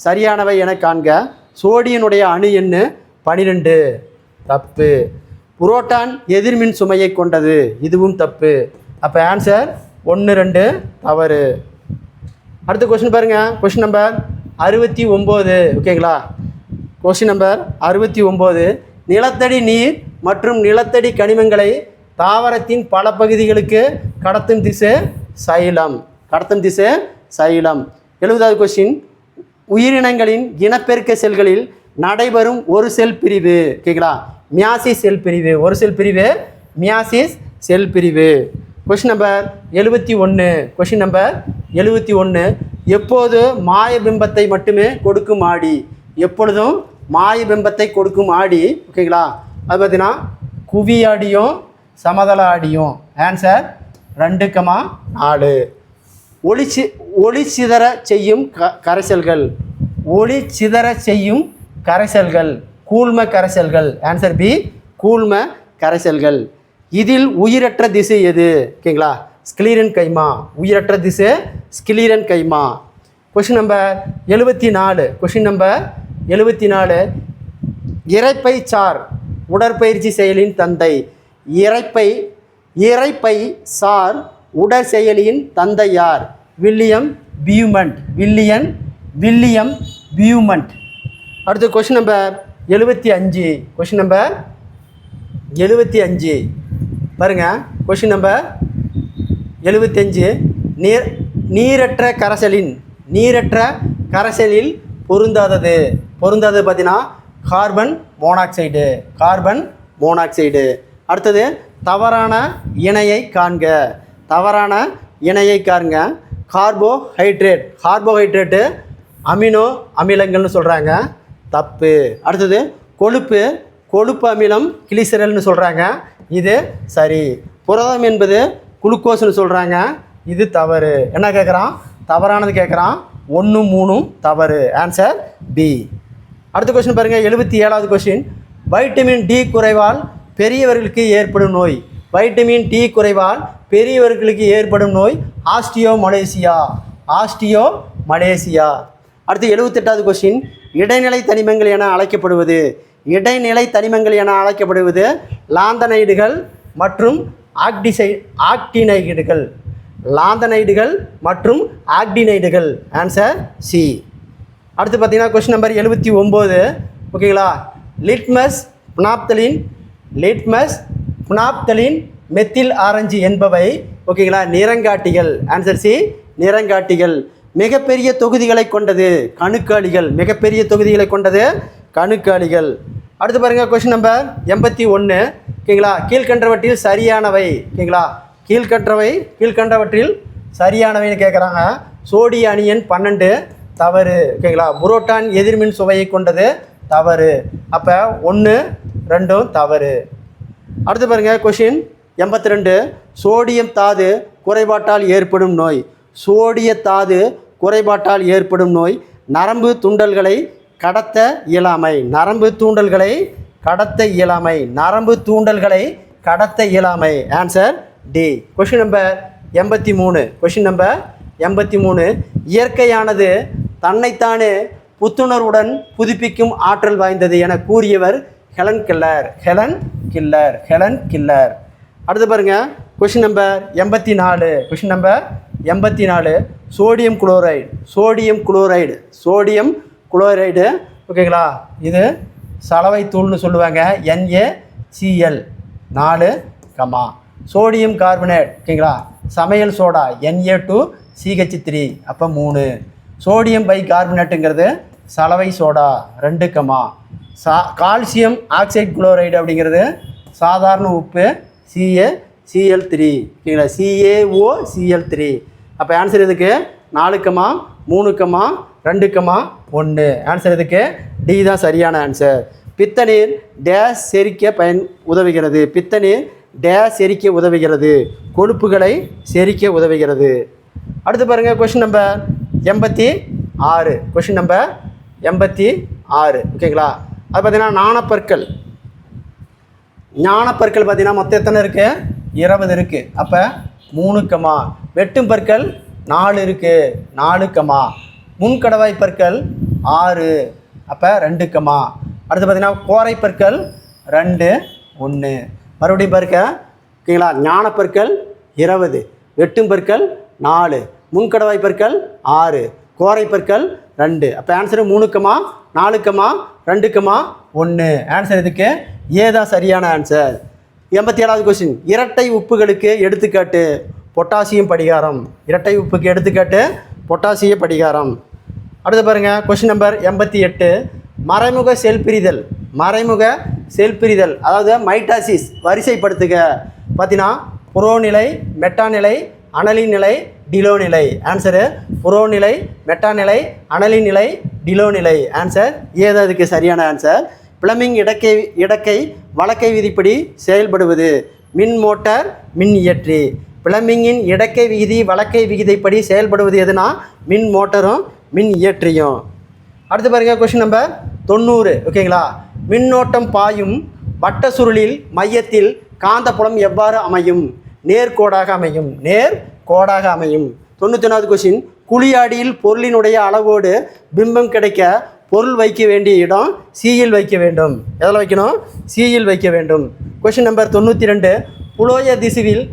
சரியானவை என காண்க. சோடியனுடைய அணு எண்ணு 12. தப்பு. புரோட்டான் எதிர்மின் சுமையை கொண்டது. இதுவும் தப்பு. அப்போ ஆன்சர் 1, 2 தவறு. அடுத்த கொஸ்டின் பாருங்கள். கொஸ்டின் நம்பர் 69. ஓகேங்களா? Question number 69. நிலத்தடி நீர் மற்றும் நிலத்தடி கனிமங்களை தாவரத்தின் பல பகுதிகளுக்கு கடத்தும் திசை சைலம். 70வது கொஸ்டின். உயிரினங்களின் இனப்பெருக்க செல்களில் நடைபெறும் ஒரு செல் பிரிவு. ஓகேங்களா? மியாசிஸ் செல் பிரிவு. ஒரு செல் பிரிவு மியாசிஸ் செல் பிரிவு. Question number 71. Question number 71. எப்போது மாயபிம்பத்தை மட்டுமே கொடுக்கும் ஆடி. எப்பொழுதும் மாயபிம்பத்தை கொடுக்கும் ஆடி. ஓகேங்களா? அது பார்த்தீங்கன்னா குவி ஆடியும் சமதள ஆடியும். ஆன்சர் 2, 4. ஒளி சிதற செய்யும் கரைசல்கள். ஒளி சிதற செய்யும் கரைசல்கள் கூழ்ம கரைசல்கள். Answer B, கூழ்ம கரைசல்கள். இதில் உயிரற்ற திசு எது? ஓகேங்களா? ஸ்கிலீரன் கைமா. உயிரற்ற திசு sclerenchyma. Question number 74. Question number 74. இரைப்பை சார் உடற்பயிற்சி செயலின் தந்தை. இரைப்பை சார் உடற்செயலியின் தந்தை யார்? William Beaumont. அடுத்து கொஸ்டின் நம்பர் 75. Question number 75. பாருங்கள் கொஷின் நம்பர் 75. நீரற்ற கரைசலில் பொருந்தாதது பார்த்தீங்கன்னா கார்பன் மோனாக்சைடு. அடுத்தது தவறான இணையை காண்க. கார்போஹைட்ரேட்டு அமினோ அமிலங்கள்னு சொல்கிறாங்க, தப்பு. அடுத்தது கொழுப்பு அமிலம் கிளிசரல்னு சொல்கிறாங்க, இது சரி. புரதம் என்பது குளுக்கோஸ்னு சொல்கிறாங்க, இது தவறு. என்ன கேட்குறான்? தவறானது கேட்குறான். 1, 3 தவறு. Answer B. அடுத்த கொஸ்டின் பாருங்கள். 77வது கொஸ்டின். வைட்டமின் டி குறைவால் பெரியவர்களுக்கு ஏற்படும் நோய் ஆஸ்டியோமலேசியா. அடுத்து 78வது கொஸ்டின். இடைநிலை தனிமங்கள் என அழைக்கப்படுவது லாந்தனைடுகள் மற்றும் ஆக்டினைடுகள். Answer C. அடுத்து பார்த்தீங்கன்னா கொஸ்டின் நம்பர் 79. ஓகேங்களா? லிட்மஸ் பினாப்தலின் மெத்தில் ஆரஞ்சு என்பவை ஓகேங்களா நிறங்காட்டிகள். Answer C, நிறங்காட்டிகள். மிகப்பெரிய தொகுதிகளை கொண்டது கணுக்காலிகள். அடுத்து பாருங்கள் கொஸ்டின் நம்பர் 81. ஓகேங்களா? கீழ்கண்டவற்றில் சரியானவை. ஓகேங்களா? கீழ்கண்டவற்றில் சரியானவைன்னு கேட்குறாங்க. சோடிய அணியன் 12 தவறு. ஓகேங்களா? புரோட்டான் எதிர்மின் சுவையை கொண்டது தவறு. அப்போ 1, 2 தவறு. அடுத்து பாருங்கள் கொஷின் 82. சோடியம் தாது குறைபாட்டால் ஏற்படும் நோய் நரம்பு தூண்டல்களை கடத்த இயலாமை. Answer D. Question number 83. இயற்கையானது தன்னைத்தானே புத்துணர்வுடன் புதுப்பிக்கும் ஆற்றல் வாய்ந்தது என கூறியவர் ஹெலன் கில்லர். அடுத்து பாருங்க கொஷின் நம்பர் 84. சோடியம் குளோரைடு ஓகேங்களா? இது சலவை தூள்னு சொல்லுவாங்க, NaCl 4, சோடியம் கார்பனேட் ஓகேங்களா சமையல் சோடா Na2CH3 அப்போ 3. சோடியம் பை கார்பனேட்டுங்கிறது சலவை சோடா 2, கால்சியம் ஆக்சைடு குளோரைடு அப்படிங்கிறது சாதாரண உப்பு CaCl3 ஓகேங்களா CaOCl3. அப்போ ஆன்சர் இதுக்கு 4, 3, 2, 1. ஆன்சர் இதுக்கு டி தான் சரியான ஆன்சர். பித்தநீர் டேஸ் செரிக்க உதவுகிறது கொழுப்புகளை செரிக்க உதவுகிறது. அடுத்து பாருங்கள் கொஷின் நம்பர் 86. ஓகேங்களா? அது பார்த்தீங்கன்னா ஞானப்பற்கள் பார்த்தீங்கன்னா மொத்தம் எத்தனை இருக்குது? 20 இருக்குது. அப்போ 3, வெட்டும் பற்கள் 4 இருக்குது, 4, முன்கடவாய் பற்கள் 6 அப்போ 2, அடுத்து பார்த்தீங்கன்னா கோரை பற்கள் 2, 1. மறுபடியும் பாருங்க ஓகேங்களா? ஞானப்பற்கள் 20, வெட்டும் பற்கள் 4, முன்கடவாய் பற்கள் 6, கோரை பற்கள் 2. அப்போ ஆன்சரு 3, 4, 2, 1. ஆன்சர் இதுக்கு ஏதான் சரியான ஆன்சர். 87வது கொஸ்டின். இரட்டை உப்புகளுக்கு எடுத்துக்காட்டு பொட்டாசியம் படிகாரம். அடுத்து பாருங்கள் கொஸ்டின் நம்பர் 88. மறைமுக செல் பிரிதல் அதாவது மைட்டாசிஸ் வரிசைப்படுத்துக. பார்த்தீங்கன்னா புரோநிலை, மெட்டாநிலை, அனலின் நிலை, டிலோநிலை. ஆன்சரு புரோநிலை, மெட்டாநிலை, அனலின் நிலை, டிலோநிலை. ஆன்சர் ஏதோ இதுக்கு சரியான ஆன்சர். பிளமிங் இடக்கை வழக்கை விதிப்படி செயல்படுவது மின் மோட்டார் மின் இயற்றி. பிளமிங்கின் இடக்கை விதி வழக்கை விகிதைப்படி செயல்படுவது எதுனா மின் மோட்டரும் மின் இயற்றியும். அடுத்து பாருங்கள் கொஸ்டின் நம்பர் 90. ஓகேங்களா? மின்னோட்டம் பாயும் வட்ட சுருளில் மையத்தில் காந்தப்புலம் எவ்வாறு அமையும்? நேர்கோடாக அமையும். 91வது கொஸ்டின். குழியாடியில் பொருளினுடைய அளவோடு பிம்பம் கிடைக்க பொருள் வைக்க வேண்டிய இடம் சியில் வைக்க வேண்டும். எதில் வைக்கணும்? சியில் வைக்க வேண்டும். Question number 92. புலோய திசுவில்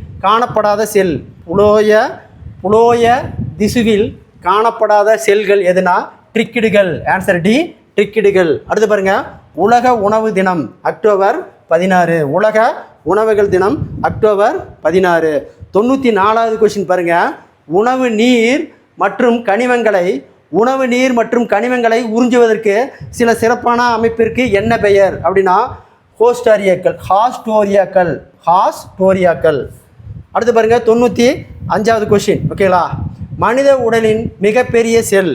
காணப்படாத செல்கள் எதுனா ட்ரிக்கிடுகள். Answer D, ட்ரிக்கிடுகள். அடுத்து பாருங்கள் உலக உணவு தினம் அக்டோபர் 16. உலக உணவுகள் தினம் அக்டோபர் 16. 94வது கொஸ்டின் பாருங்கள். உணவு நீர் மற்றும் கனிமங்களை உறிஞ்சுவதற்கு சில சிறப்பான அமைப்பிற்கு என்ன பெயர் அப்படின்னா ஹாஸ்டோரியாக்கள். அடுத்து பாருங்கள் 95வது கொஸ்டின். ஓகேங்களா? மனித உடலின் மிகப்பெரிய செல்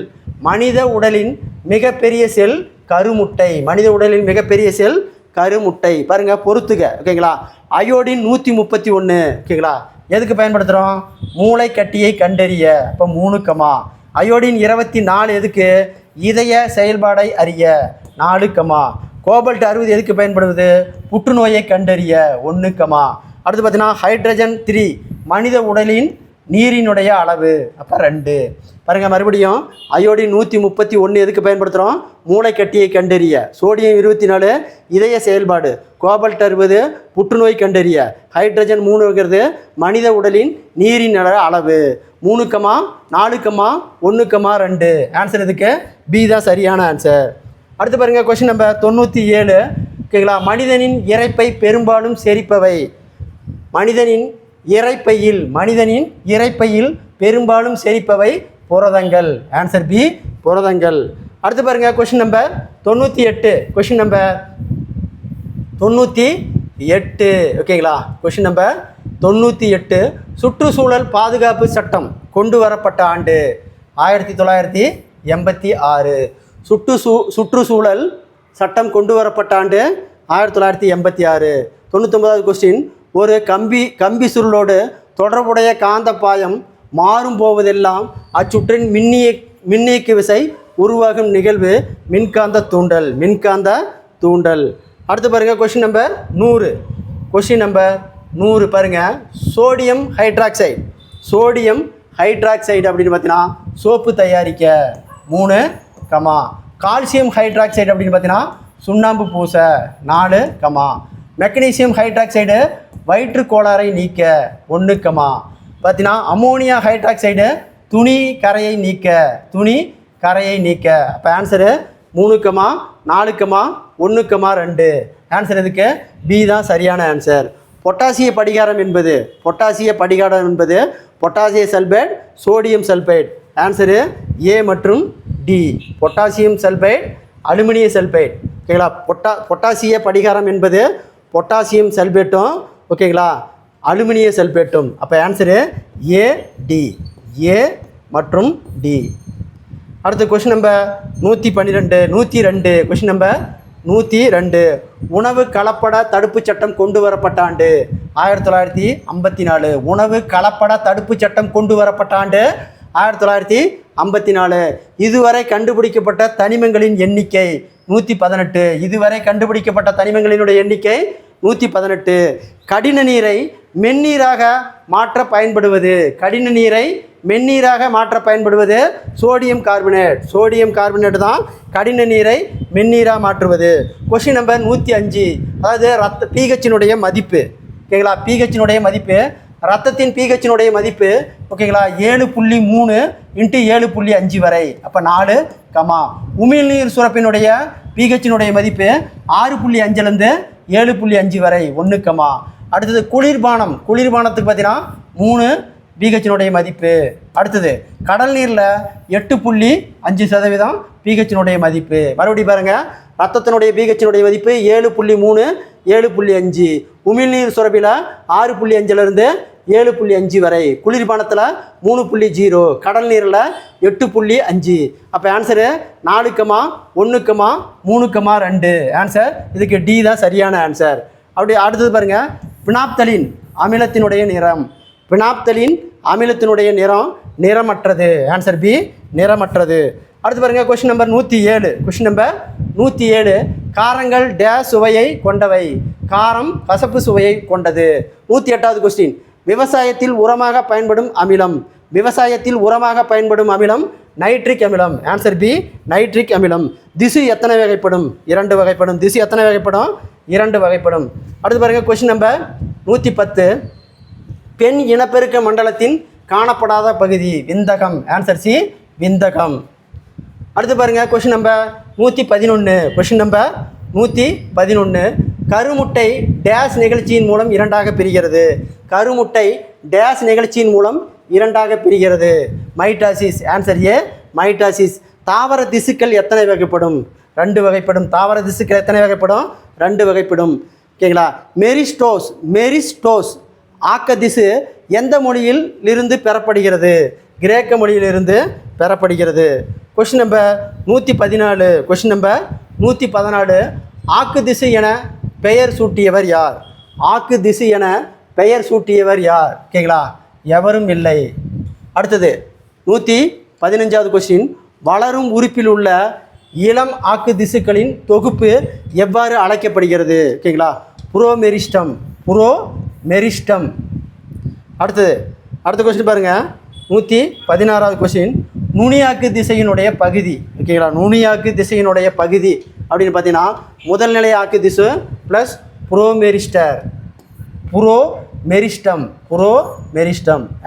கருமுட்டை. பாருங்கள், பொறுத்துக. ஓகேங்களா? அயோடின் 131. ஓகேங்களா? எதுக்கு பயன்படுத்துகிறோம்? மூளை கட்டியை கண்டறிய. அப்போ 3, அயோடின் 24 எதுக்கு? இதய செயல்பாடை அறிய. 4, கோபால்ட் 60 எதுக்கு பயன்படுவது? புற்றுநோயை கண்டறிய. 1, அடுத்து பார்த்தீங்கன்னா ஹைட்ரஜன் 3 மனித உடலின் நீரினுடைய அளவு. அப்போ 2. பாருங்கள், மறுபடியும் அயோடின் 131 எதுக்கு பயன்படுத்துகிறோம்? மூளை கட்டியை கண்டறிய. சோடியம் 24 இதய செயல்பாடு. கோபால்ட் 60 புற்றுநோய் கண்டறிய. ஹைட்ரஜன் 3 மனித உடலின் நீரின் அளவு. 3, 4, 1, 2. ஆன்சர் இதுக்கு பி தான் சரியான ஆன்சர். அடுத்து பாருங்கள் கொஸ்டின் நம்பர் 97. ஓகேங்களா? மனிதனின் இரைப்பை பெரும்பாலும் செரிப்பவை. மனிதனின் இரைப்பையில் பெரும்பாலும் செரிப்பவை புரதங்கள். ஆன்சர் பி, புரதங்கள். அடுத்து பாருங்கள் கொஸ்டின் நம்பர் 98. Question number 98. ஓகேங்களா? Question number 98. சுற்றுச்சூழல் பாதுகாப்பு சட்டம் கொண்டு வரப்பட்ட ஆண்டு 1986. சுற்றுச்சூழல் சட்டம் கொண்டு வரப்பட்ட ஆண்டு 1986. 99வது கொஸ்டின். ஒரு கம்பி சுருளோடு தொடர்புடைய காந்த பாயம் மாறும் போவதெல்லாம் அச்சுற்றின் மின்னியக்கு விசை உருவாகும் நிகழ்வு மின்காந்த தூண்டல். அடுத்து பாருங்கள் கொஸ்டின் நம்பர் 100. கொஸ்டின் நம்பர் 100 பாருங்கள். சோடியம் ஹைட்ராக்சைடு அப்படின்னு பார்த்தீங்கன்னா சோப்பு தயாரிக்க. 3, கால்சியம் ஹைட்ராக்சைடு அப்படின்னு பார்த்தீங்கன்னா சுண்ணாம்பு பூச. 4, மெக்னீசியம் ஹைட்ராக்சைடு வயிற்று கோளாறை நீக்க. 1, பார்த்தீங்கன்னா அமோனியா ஹைட்ராக்சைடு துணி கரையை நீக்க. அப்போ ஆன்சரு 3, 4, 1, 2. ஆன்சர் இதுக்கு பி தான் சரியான ஆன்சர். பொட்டாசிய படிகாரம் என்பது பொட்டாசிய சல்பேட், சோடியம் சல்பைட். ஆன்சரு ஏ மற்றும் டி. பொட்டாசியம் சல்பைட், அலுமினிய சல்பைட். ஓகேங்களா? பொட்டாசிய படிகாரம் என்பது பொட்டாசியம் சல்பேட்டும், ஓகேங்களா, அலுமினிய சல்பேட்டும். அப்போ ஆன்சரு ஏ, டி. ஏ மற்றும் டி. அடுத்து கொஸ்டின் நம்பர் 102. Question number 102. உணவு கலப்பட தடுப்பு சட்டம் கொண்டு வரப்பட்ட ஆண்டு 1954. உணவு கலப்பட தடுப்பு சட்டம் கொண்டு வரப்பட்ட ஆண்டு 1954. இதுவரை கண்டுபிடிக்கப்பட்ட தனிமங்களின் எண்ணிக்கை 118. இதுவரை கண்டுபிடிக்கப்பட்ட தனிமங்களினுடைய எண்ணிக்கை 118. கடின நீரை மென்னீராக மாற்ற பயன்படுவது சோடியம் கார்பனேட் தான் கடின நீரை மென்னீராக மாற்றுவது. Question number 105. அதாவது பிஹெச்சினுடைய மதிப்பு. ஓகேங்களா? பிஹெச்சினுடைய மதிப்பு, ரத்தத்தின் பிஹெச்சினுடைய மதிப்பு. ஓகேங்களா? 7.3 × 7.5 வரை. அப்போ 4, உமிழ்நீர் சுரப்பினுடைய பிஹெச்சினுடைய மதிப்பு 6.5லேருந்து 7.5 வரை. 1, அடுத்தது குளிர்பானத்துக்கு பார்த்தீங்கன்னா 3 பிஹெச்சினுடைய மதிப்பு. அடுத்தது கடல் நீரில் 8.5% பிஹெச்சினுடைய மதிப்பு. மறுபடியும் பாருங்கள், ரத்தத்தினுடைய பிஹெச்சினுடைய மதிப்பு 7.3, 7.5. உமிழ்நீர் சுரப்பில் 6.5லேருந்து 7.5 வரை. குளிர்பானத்தில் 3.0, கடல் நீரில் 8.5. அப்போ ஆன்சரு 4, 1, 3, 2. ஆன்சர் இதுக்கு டி தான் சரியான ஆன்சர். அப்படி அடுத்தது பாருங்கள், பினாப்தலின் அமிலத்தினுடைய நிறம் நிறமற்றது. Answer B, நிறமற்றது. அடுத்து பாருங்கள் கொஸ்டின் நம்பர் 107. காரங்கள் டேஸ் சுவையை கொண்டவை. காரம் கசப்பு சுவையை கொண்டது. 108வது கொஸ்டின். விவசாயத்தில் உரமாக பயன்படும் அமிலம் நைட்ரிக் அமிலம். ஆன்சர் பி, நைட்ரிக் அமிலம். திசு எத்தனை வகைப்படும்? 2 வகைப்படும். திசு எத்தனை வகைப்படும்? 2 வகைப்படும். அடுத்து பாருங்கள் கொஸ்டின் நம்பர் 110. பெண் இனப்பெருக்க மண்டலத்தின் காணப்படாத பகுதி விந்தகம். Answer C, விந்தகம். அடுத்து பாருங்கள் கொஸ்டின் நம்பர் 111. Question number 111. கருமுட்டை டேஸ் நிகழ்ச்சியின் மூலம் இரண்டாக பிரிகிறது. கருமுட்டை டேஸ் நிகழ்ச்சியின் மூலம் இரண்டாக பிரிகிறது. மைட்டாசிஸ். Answer A, mitosis. தாவர திசுக்கள் எத்தனை வகைப்படும்? 2 வகைப்படும். தாவர திசுக்கள் எத்தனை வகைப்படும்? 2 வகைப்படும். ஓகேங்களா? மெரிஸ்டோஸ் ஆக்க திசு எந்த மொழியில் இருந்து பெறப்படுகிறது? கிரேக்க மொழியிலிருந்து பெறப்படுகிறது. Question number 114. Question number 114. ஆக்கு திசு என பெயர் சூட்டியவர் யார்? ஆக்கு திசு என பெயர் சூட்டியவர் யார்? ஓகேங்களா? எவரும் இல்லை. அடுத்தது 115வது கொஸ்டின். வளரும் உறுப்பில் உள்ள இளம் ஆக்கு திசுக்களின் தொகுப்பு எவ்வாறு அழைக்கப்படுகிறது? ஓகேங்களா? புரோமெரிஸ்டம். அடுத்த கொஸ்டின் பாருங்கள். 116வது கொஸ்டின். நுனியாக்கு திசையினுடைய பகுதி. ஓகேங்களா? நுனியாக்கு திசையினுடைய பகுதி அப்படின்னு பார்த்தீங்கன்னா முதல்நிலை ஆக்கு திசு ப்ளஸ் புரோமெரிஸ்டம்.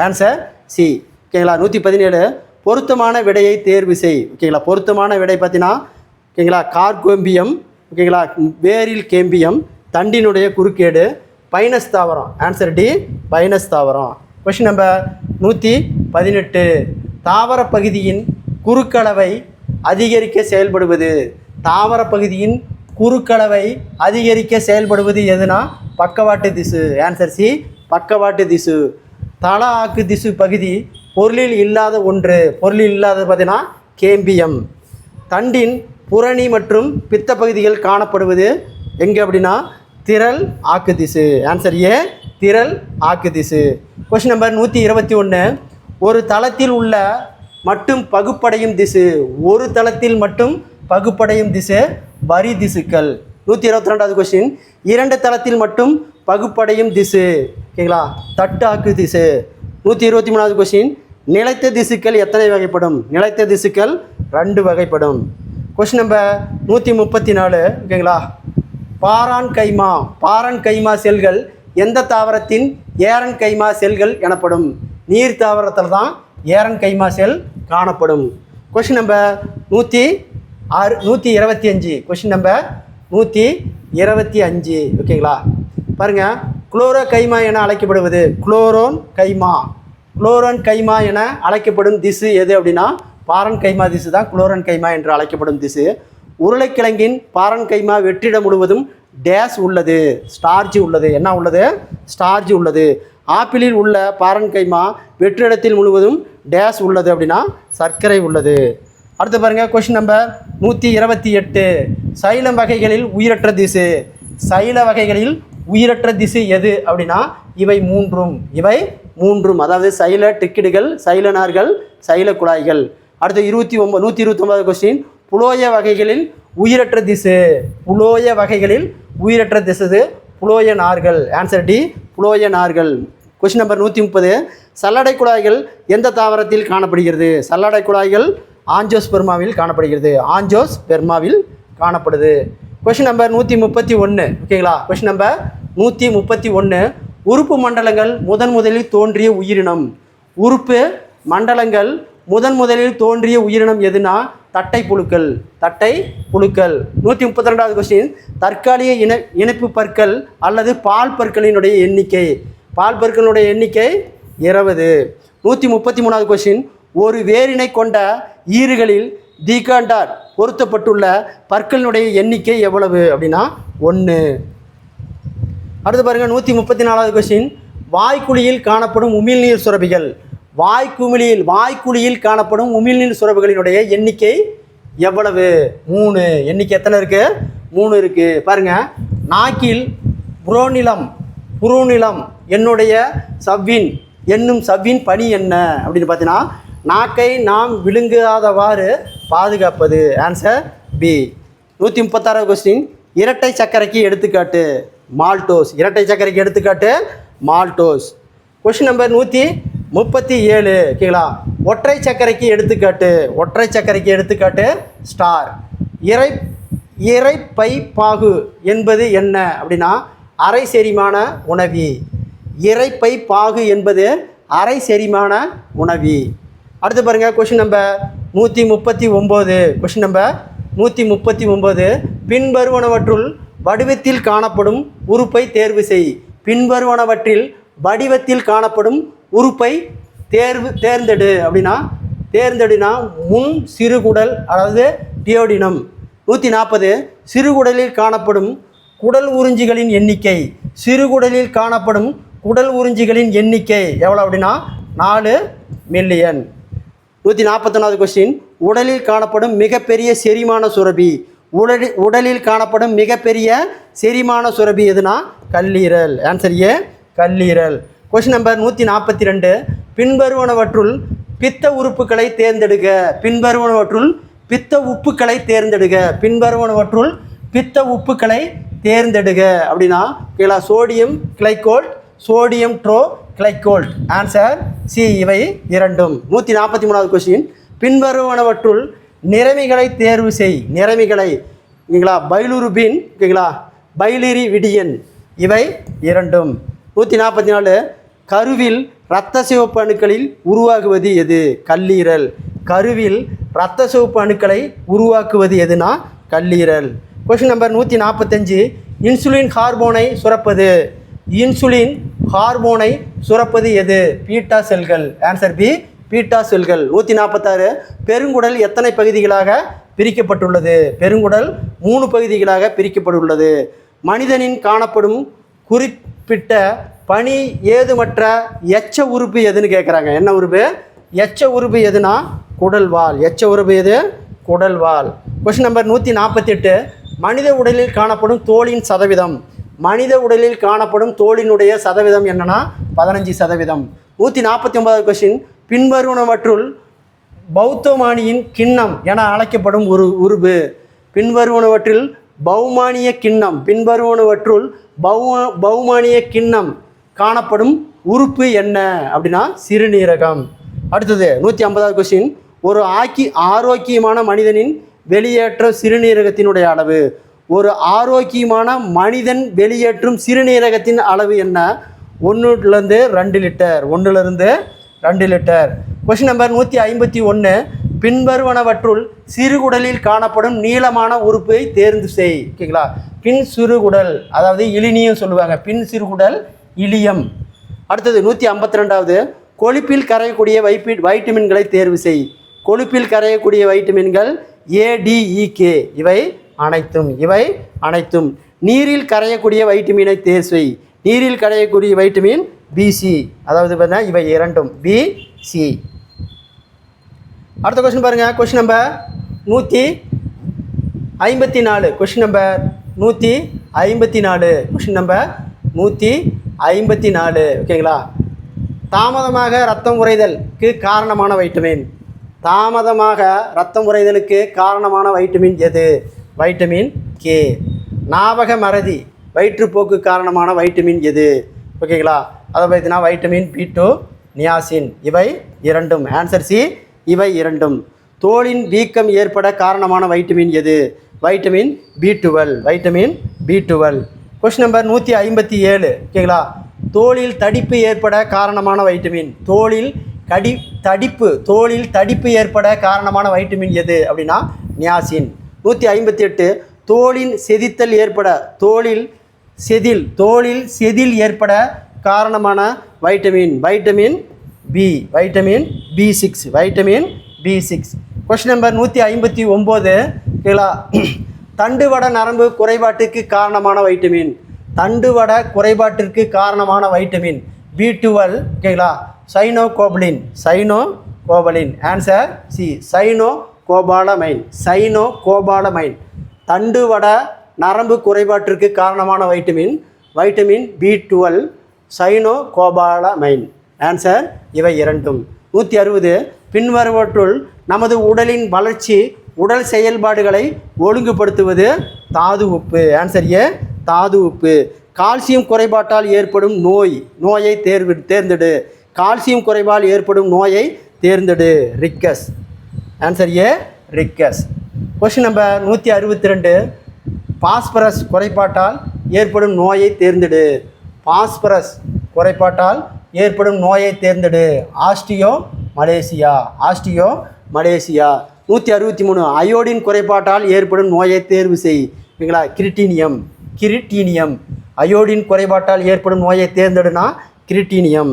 Answer C. ஓகேங்களா? 117. பொருத்தமான விடையை தேர்வு செய். ஓகேங்களா? பொருத்தமான விடை பார்த்தீங்கன்னா ஓகேங்களா கார்கோம்பியம். ஓகேங்களா? வேரில் கேம்பியம். தண்டினுடைய குறுக்கேடு. பைனஸ் தாவரம். ஆன்சர் டி, பைனஸ் தாவரம். Question number 118. தாவர பகுதியின் குறுக்களவை அதிகரிக்க செயல்படுவது. தாவர பகுதியின் குறுக்களவை அதிகரிக்க செயல்படுவது எதுனா பக்கவாட்டு திசு. ஆன்சர் சி, பக்கவாட்டு திசு. தள ஆக்கு திசு பகுதி பொருளில் இல்லாத ஒன்று. பொருளில் இல்லாதது பார்த்தீங்கன்னா கேம்பியம். தண்டின் புறணி மற்றும் பித்த பகுதிகள் காணப்படுவது எங்கே அப்படின்னா திரள் ஆக்கு திசு. ஆன்சர் ஏ, திரள் ஆக்கு திசு. Question number 121. ஒரு தளத்தில் உள்ள மட்டும் பகுப்படையும் திசு. ஒரு தளத்தில் மட்டும் பகுப்படையும் திசு வரி திசுக்கள். 122வது கொஸ்டின். 2 தளத்தில் மட்டும் பகுப்படையும் திசு. ஓகேங்களா? தட்டு ஆக்கு திசு. 123வது கொஸ்டின். நிலைத்த திசுக்கள் எத்தனை வகைப்படும்? நிலைத்த திசுக்கள் 2 வகைப்படும். Question number 134. ஓகேங்களா? பாரன் கைமா செல்கள் எந்த தாவரத்தின் ஏரன் கைமா செல்கள் எனப்படும்? நீர் தாவரத்தில் தான் ஏரன் கைமா செல் காணப்படும். Question number 125. Question number 125. ஓகேங்களா? பாருங்கள். குளோரோ கைமா என அழைக்கப்படுவது. குளோரோன் கைமா என அழைக்கப்படும் திசு எது அப்படின்னா பாரன் கைமா திசு தான் குளோரன் கைமா என்று அழைக்கப்படும் திசு. உருளைக்கிழங்கின் பாரன் கைமா வெற்றிடம் முழுவதும் டேஸ் உள்ளது. ஸ்டார்ஜ் உள்ளது. என்ன உள்ளது? ஸ்டார்ஜ் உள்ளது. ஆப்பிளில் உள்ள பாரன் கைமா வெற்றிடத்தில் முழுவதும் டேஸ் உள்ளது அப்படின்னா சர்க்கரை உள்ளது. அடுத்து பாருங்கள். கொஸ்டின் நம்பர் 128. சைலம் வகைகளில் உயிரற்ற திசு. சைல வகைகளில் உயிரற்ற திசு எது அப்படின்னா இவை மூன்றும். அதாவது சைல டிக்கிடுகள், சைலனார்கள், சைல குழாய்கள். அடுத்து 129வது கொஸ்டின். புலோய வகைகளில் உயிரற்ற திசு. புலோய நார்கள். ஆன்சர் டி, புலோய நார்கள். Question number 130. சல்லடை குழாய்கள் எந்த தாவரத்தில் காணப்படுகிறது? சல்லடை குழாய்கள் ஆஞ்சியோஸ்பெர்மாவில் காணப்படுது. Question number 131. ஓகேங்களா? Question number 131. உறுப்பு மண்டலங்கள் முதலில் தோன்றிய உயிரினம். உறுப்பு மண்டலங்கள் முதலில் தோன்றிய உயிரினம் எதுனா தட்டை புழுக்கள். 132வது கொஸ்டின். தற்காலிக இணைப்பு பற்கள் அல்லது பால் பற்களினுடைய எண்ணிக்கை. 20. 133வது கொஸ்டின். ஒரு வேரினை கொண்ட ஈறுகளில் தீகாண்டார் பொருத்தப்பட்டுள்ள பற்களினுடைய எண்ணிக்கை எவ்வளவு அப்படின்னா 1. அடுத்து பாருங்கள். 134வது கொஸ்டின். வாய்க்குழியில் காணப்படும் உமிழ்நீர் சுரப்பிகள். வாய்க்குழியில் காணப்படும் உமிழ்நீர் சுரப்பிகளினுடைய எண்ணிக்கை எவ்வளவு? 3. எண்ணிக்கை எத்தனை இருக்குது? 3 இருக்குது. பாருங்கள். நாக்கில் புரோநிலம் என்னும் சவ்வின் பணி என்ன அப்படின்னு பார்த்தீங்கன்னா நாக்கை நாம் விழுங்காதவாறு பாதுகாப்பது. Answer B. 136வது கொஸ்டின். இரட்டை சர்க்கரைக்கு எடுத்துக்காட்டு மால்டோஸ். Question number 137. ஓகேங்களா? ஒற்றை சர்க்கரைக்கு எடுத்துக்காட்டு ஸ்டார். இரைப்பை பாகு என்பது என்ன அப்படின்னா அரை செரிமான உணவி. இரைப்பை பாகு என்பது அரை செரிமான உணவி. அடுத்து பாருங்கள். கொஸ்டின் நம்பர் 139. பின்வருவனவற்றுள் வடிவத்தில் காணப்படும் உறுப்பை தேர்வு செய். பின்வருவனவற்றில் வடிவத்தில் காணப்படும் உறுப்பை தேர்ந்தெடு அப்படின்னா தேர்ந்தெடுனா முன் சிறுகுடல் அதாவது டியோடினம். 140 சிறுகுடலில் காணப்படும் குடல் உறிஞ்சிகளின் எண்ணிக்கை. சிறுகுடலில் காணப்படும் குடல் உறிஞ்சிகளின் எண்ணிக்கை எவ்வளோ அப்படின்னா 4 மில்லியன். 141வது கொஸ்டின், உடலில் காணப்படும் மிகப்பெரிய செரிமான சுரபி. உடலில் காணப்படும் மிகப்பெரிய செரிமான சுரபி எதுனா கல்லீரல். ஆன்சர் ஏ கல்லீரல். கொஸ்டின் நம்பர் 142 பின்வருவனவற்றுள் பித்த உறுப்புகளை தேர்ந்தெடுக. பின்வருவனவற்றுள் பித்த உப்புக்களை தேர்ந்தெடுக. பின்வருவனவற்றுள் பித்த உப்புக்களை தேர்ந்தெடுக அப்படின்னா கீழே சோடியம் கிளைகோல்ட், சோடியம் ட்ரோ கிளைகோல்ட். ஆன்சர் சி இவை இரண்டும். 143வது கொஸ்டின், பின்வருவனவற்றுள் நிறமிகளை தேர்வு செய். நிறமிகளை ஓகேங்களா பைலுருபின் ஓகேங்களா பைலிரி விடியன் இவை இரண்டும். 144 கருவில் இரத்த சிவப்பு அணுக்களில் உருவாகுவது எது? கல்லீரல். கருவில் இரத்த சிவப்பு அணுக்களை உருவாக்குவது எதுனா கல்லீரல். கொஸ்டின் நம்பர் 145 இன்சுலின் ஹார்மோனை சுரப்பது. இன்சுலின் ஹார்மோனை சுரப்பது எது? பீட்டா செல்கள். ஆன்சர் பி பீட்டா செல்கள். 146 பெருங்குடல் எத்தனை பகுதிகளாக பிரிக்கப்பட்டுள்ளது? பெருங்குடல் 3 பகுதிகளாக பிரிக்கப்பட்டுள்ளது. மனிதனின் காணப்படும் குறிப்பிட்ட பனி ஏதுமற்ற எச்ச உறுப்பு எதுன்னு கேட்குறாங்க. என்ன உறுப்பு? எச்ச உறுப்பு எதுனா குடல்வால். எச்ச உறுப்பு எது? குடல்வால். கொஸ்டின் நம்பர் 148 மனித உடலில் காணப்படும் தோலின் சதவீதம். மனித உடலில் காணப்படும் தோலினுடைய சதவீதம் என்னன்னா 15%. 149வது கொஸ்டின், பின்வருவனவற்றுள் பௌத்தமானியின் கிண்ணம் என அழைக்கப்படும் ஒரு உறுப்பு. பின்வருவனவற்றில் பௌமானிய கிண்ணம். பின்வருவனவற்றுள் பௌமானிய கிண்ணம் காணப்படும் உறுப்பு என்ன அப்படின்னா சிறுநீரகம். அடுத்தது 150வது கொஸ்டின், ஒரு ஆரோக்கியமான மனிதனின் வெளியேற்றம் சிறுநீரகத்தினுடைய அளவு. ஒரு ஆரோக்கியமான மனிதன் வெளியேற்றும் சிறுநீரகத்தின் அளவு என்ன? 1லேருந்து 2 லிட்டர். 1லேருந்து 2 லிட்டர். கொஸ்டின் நம்பர் 151 பின்வருவனவற்றுள் சிறுகுடலில் காணப்படும் நீளமான உறுப்பை தேர்ந்து செய். ஓகேங்களா பின் சிறுகுடல் அதாவது இலினியம் சொல்லுவாங்க. பின் சிறுகுடல் இலியம். அடுத்தது 152வது கொழுப்பில் கரையக்கூடிய வைட்டமின்களை தேர்வு செய். கொழுப்பில் கரையக்கூடிய வைட்டமின்கள் ADEK இவை அனைத்தும். நீரில் கரையக்கூடிய வைட்டமினை தேர்வு செய். நீரில் கரையக்கூடிய வைட்டமின் BC அதாவது பார்த்தீங்கன்னா இவை இரண்டும் BC. அடுத்த கொஸ்டின் பாருங்கள். கொஸ்டின் number 154. Question number 154. Question number 154 ஓகேங்களா. தாமதமாக ரத்தம் உறைதலுக்கு காரணமான வைட்டமின். தாமதமாக ரத்தம் உறைதலுக்கு காரணமான வைட்டமின் எது? Vitamin K. ஞாபக மறதி வயிற்றுப்போக்கு காரணமான வைட்டமின் எது? ஓகேங்களா அதை பார்த்தீங்கன்னா வைட்டமின் B2 நியாசின் இவை இரண்டும். ஆன்சர் சி இவை இரண்டும். தோலின் வீக்கம் ஏற்பட காரணமான வைட்டமின் எது? Vitamin B12. Vitamin B12. Question number 157 ஓகேங்களா. தோலில் தடிப்பு ஏற்பட காரணமான வைட்டமின். தோலில் தடிப்பு ஏற்பட காரணமான வைட்டமின் எது அப்படின்னா நியாசின். 158 தோலின் செதித்தல் ஏற்பட தோலில் செதில் ஏற்பட காரணமான vitamin B. Vitamin B6. Vitamin B6. Question number 159 ஓகேங்களா. தண்டுவட நரம்பு குறைபாட்டுக்கு காரணமான வைட்டமின். தண்டுவட குறைபாட்டிற்கு காரணமான வைட்டமின் B12 ஓகேங்களா. சைனோகோபலின். Answer C சைனோகோபாலமைன். தண்டுவட நரம்பு குறைபாட்டிற்கு காரணமான வைட்டமின் B12 சைனோகோபாலமைன். ஆன்சர் இவை இரண்டும். 160 பின்வருவற்றுள் நமது உடலின் வளர்ச்சி உடல் செயல்பாடுகளை ஒழுங்குபடுத்துவது தாது உப்பு. ஆன்சர் ஏ தாது உப்பு. கால்சியம் குறைபாட்டால் ஏற்படும் நோயை தேர்ந்தெடு. கால்சியம் குறைபால் ஏற்படும் நோயை தேர்ந்தெடு. Rickets. Answer A rickets. Question number 162 phosphorus குறைபாட்டால் ஏற்படும் நோயை தேர்ந்தெடு. பாஸ்பரஸ் குறைபாட்டால் ஏற்படும் நோயை தேர்ந்தெடு. Osteomalacia. 163 அயோடின் குறைபாட்டால் ஏற்படும் நோயை தேர்வு செய். ஓகேங்களா கிரிட்டினியம். கிரிட்டீனியம். அயோடின் குறைபாட்டால் ஏற்படும் நோயை தேர்ந்தெடுனா கிரிட்டீனியம்.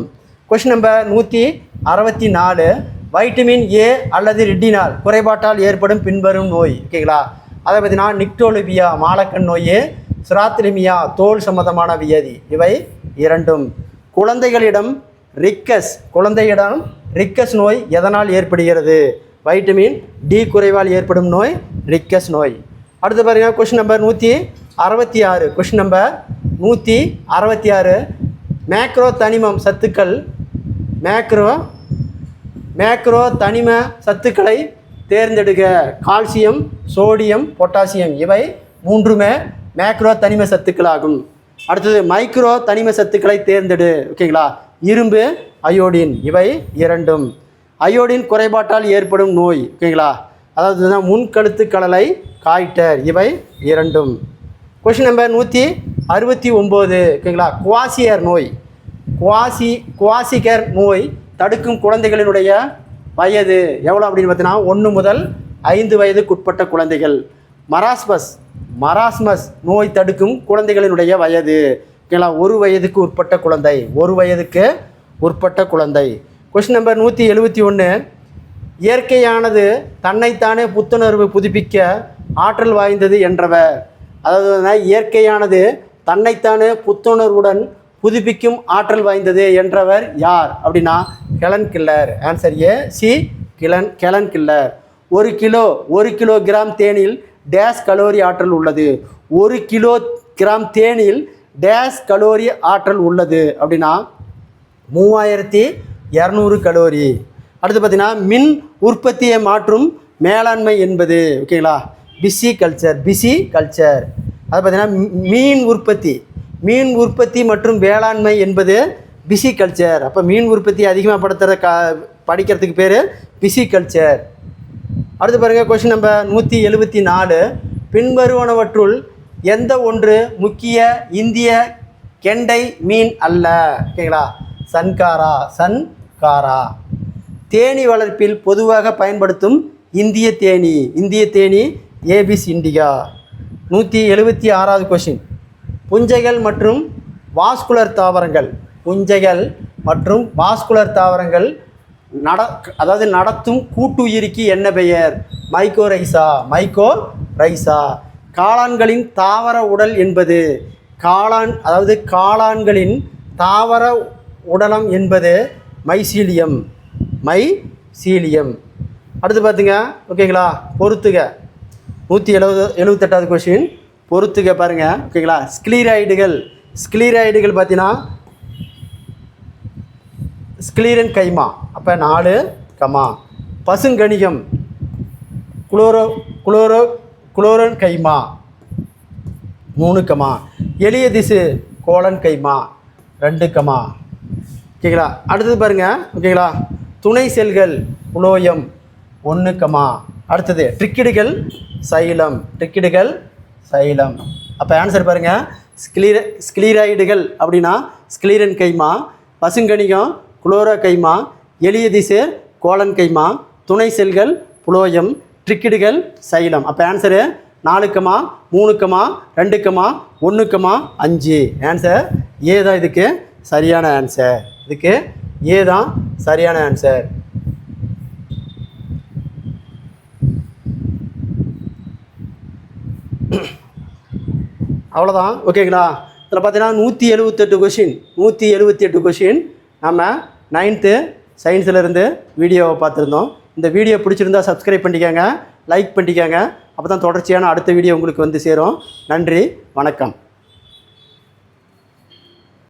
Question number 164. வைட்டமின் ஏ அல்லது ரெட்டினால் குறைபாட்டால் ஏற்படும் பின்வரும் நோய். ஓகேங்களா? அதை பார்த்தீங்கன்னா நிக்டோலிபியா மாலக்கண் நோய், சிராத்ரிமியா தோல் சம்பந்தமான வியாதி. இவை இரண்டும். குழந்தைகளிடம் ரிக்கஸ் நோய் எதனால் ஏற்படுகிறது? வைட்டமின் டி குறைவால் ஏற்படும் நோய் ரிக்கஸ் நோய். அடுத்து பாருங்கள் கொஸ்டின் நம்பர் 166. Question number 166. மேக்ரோ தனிமம் சத்துக்கள் மேக்ரோ தனிம சத்துக்களை தேர்ந்தெடுக்க. Calcium, sodium, potassium. இவை மூன்றுமே மேக்ரோ தனிம சத்துக்களாகும். அடுத்தது மைக்ரோ தனிம சத்துக்களை தேர்ந்தெடு. ஓகேங்களா? இரும்பு, அயோடின். இவை இரண்டும். அயோடின் குறைபாட்டால் ஏற்படும் நோய். ஓகேங்களா? அதாவது முன்கழுத்து கடலை காய்டர். இவை இரண்டும். Question number 169. ஓகேங்களா? குவாசியர் நோய் குவாசிகர் நோய் தடுக்கும் குழந்தைகளினுடைய வயது எவ்வளோ அப்படின்னு பார்த்தீங்கன்னா 1 முதல் 5 வயதுக்குட்பட்ட குழந்தைகள். மராஸ்மஸ் நோய் தடுக்கும் குழந்தைகளினுடைய வயது. ஓகேங்களா? 1 வயதுக்கு உட்பட்ட குழந்தை. 1 வயதுக்கு உட்பட்ட குழந்தை. Question number 171. இயற்கையானது தன்னைத்தானே புத்துணர்வு புதுப்பிக்க ஆற்றல் வாய்ந்தது என்றவர். அதாவது இயற்கையானது தன்னைத்தானே புத்துணர்வுடன் புதுப்பிக்கும் ஆற்றல் வாய்ந்தது என்றவர் யார் அப்படின்னா Helen killer. Answer A C Helen killer. 1 kilogram தேனில் டேஸ் கலோரி ஆற்றல் உள்ளது. 1 கிலோகிராம் தேனில் டேஸ் கலோரி ஆற்றல் உள்ளது அப்படின்னா 3200 கலோரி. அடுத்து பார்த்தீங்கன்னா மின் உற்பத்தியை மாற்றும் மேலாண்மை என்பது. ஓகேங்களா? Pisciculture. அது பார்த்தீங்கன்னா மீன் உற்பத்தி மற்றும் வேளாண்மை என்பது பிசி கல்ச்சர். அப்போ மீன் உற்பத்தி அதிகமாக படிக்கிறதுக்கு பேர் பிசி கல்ச்சர். அடுத்து பாருங்கள் கொஸ்டின் நம்பர் 174. பின்வருவனவற்றுள் எந்த ஒன்று முக்கிய இந்திய கெண்டை மீன் அல்ல? ஓகேங்களா? சன்காரா. தேனி வளர்ப்பில் பொதுவாக பயன்படுத்தும் இந்திய தேனி ஏபிஸ் இண்டிகா. 176வது கொஸ்டின். புஞ்சைகள் மற்றும் வாஸ்குலர் தாவரங்கள் நடத்தும் கூட்டுயிரிக்கு என்ன பெயர்? மைக்கோரைசா. காளான்களின் தாவர உடல் என்பது காளான்களின் தாவர உடலம் என்பது மைசீலியம். அடுத்து பார்த்துங்க. ஓகேங்களா? பொறுத்துக. 178வது கொஸ்டின். பொறுத்துக பாருங்கள். ஓகேங்களா? ஸ்க்ளீராய்டுகள் பார்த்தீங்கன்னா ஸ்க்ளீரன் கைமா. அப்போ 4 கமா. பசுங்கணிகம் குளோரன் கைமா 3 கமா. எளிய திசு கோலன் கைமா 2 கமா. ஓகேங்களா? அடுத்தது பாருங்கள். ஓகேங்களா? துணை செல்கள் புளோயம் 1 கமா. அடுத்தது ட்ரிக்கிடுகள் சைலம். அப்போ ஆன்சர் பாருங்கள். ஸ்க்ளீராய்டுகள் அப்படின்னா ஸ்க்ளீரன் கைமா, பசுங்கணிகம் குளோரோ கைமா, எளிய திசு கோலன் கைமா, துணை செல்கள் புளோயம், ட்ரிக்கிடுகள் சைலம். அப்போ answer 4 comma 3 comma 2 comma 1 comma 5. Answer A தான் இதுக்கு சரியான ஆன்சர். அவ்வளோதான். ஓகேங்களா? இதில் பார்த்தீங்கன்னா 178 கொஷின் நம்ம 9th சயின்ஸிலேருந்து வீடியோவை பார்த்துருந்தோம். இந்த வீடியோ பிடிச்சிருந்தால் சப்ஸ்கிரைப் பண்ணிக்கோங்க, லைக் பண்ணிக்கோங்க. அப்போ தான் தொடர்ச்சியான அடுத்த வீடியோ உங்களுக்கு வந்து சேரும். நன்றி, வணக்கம்.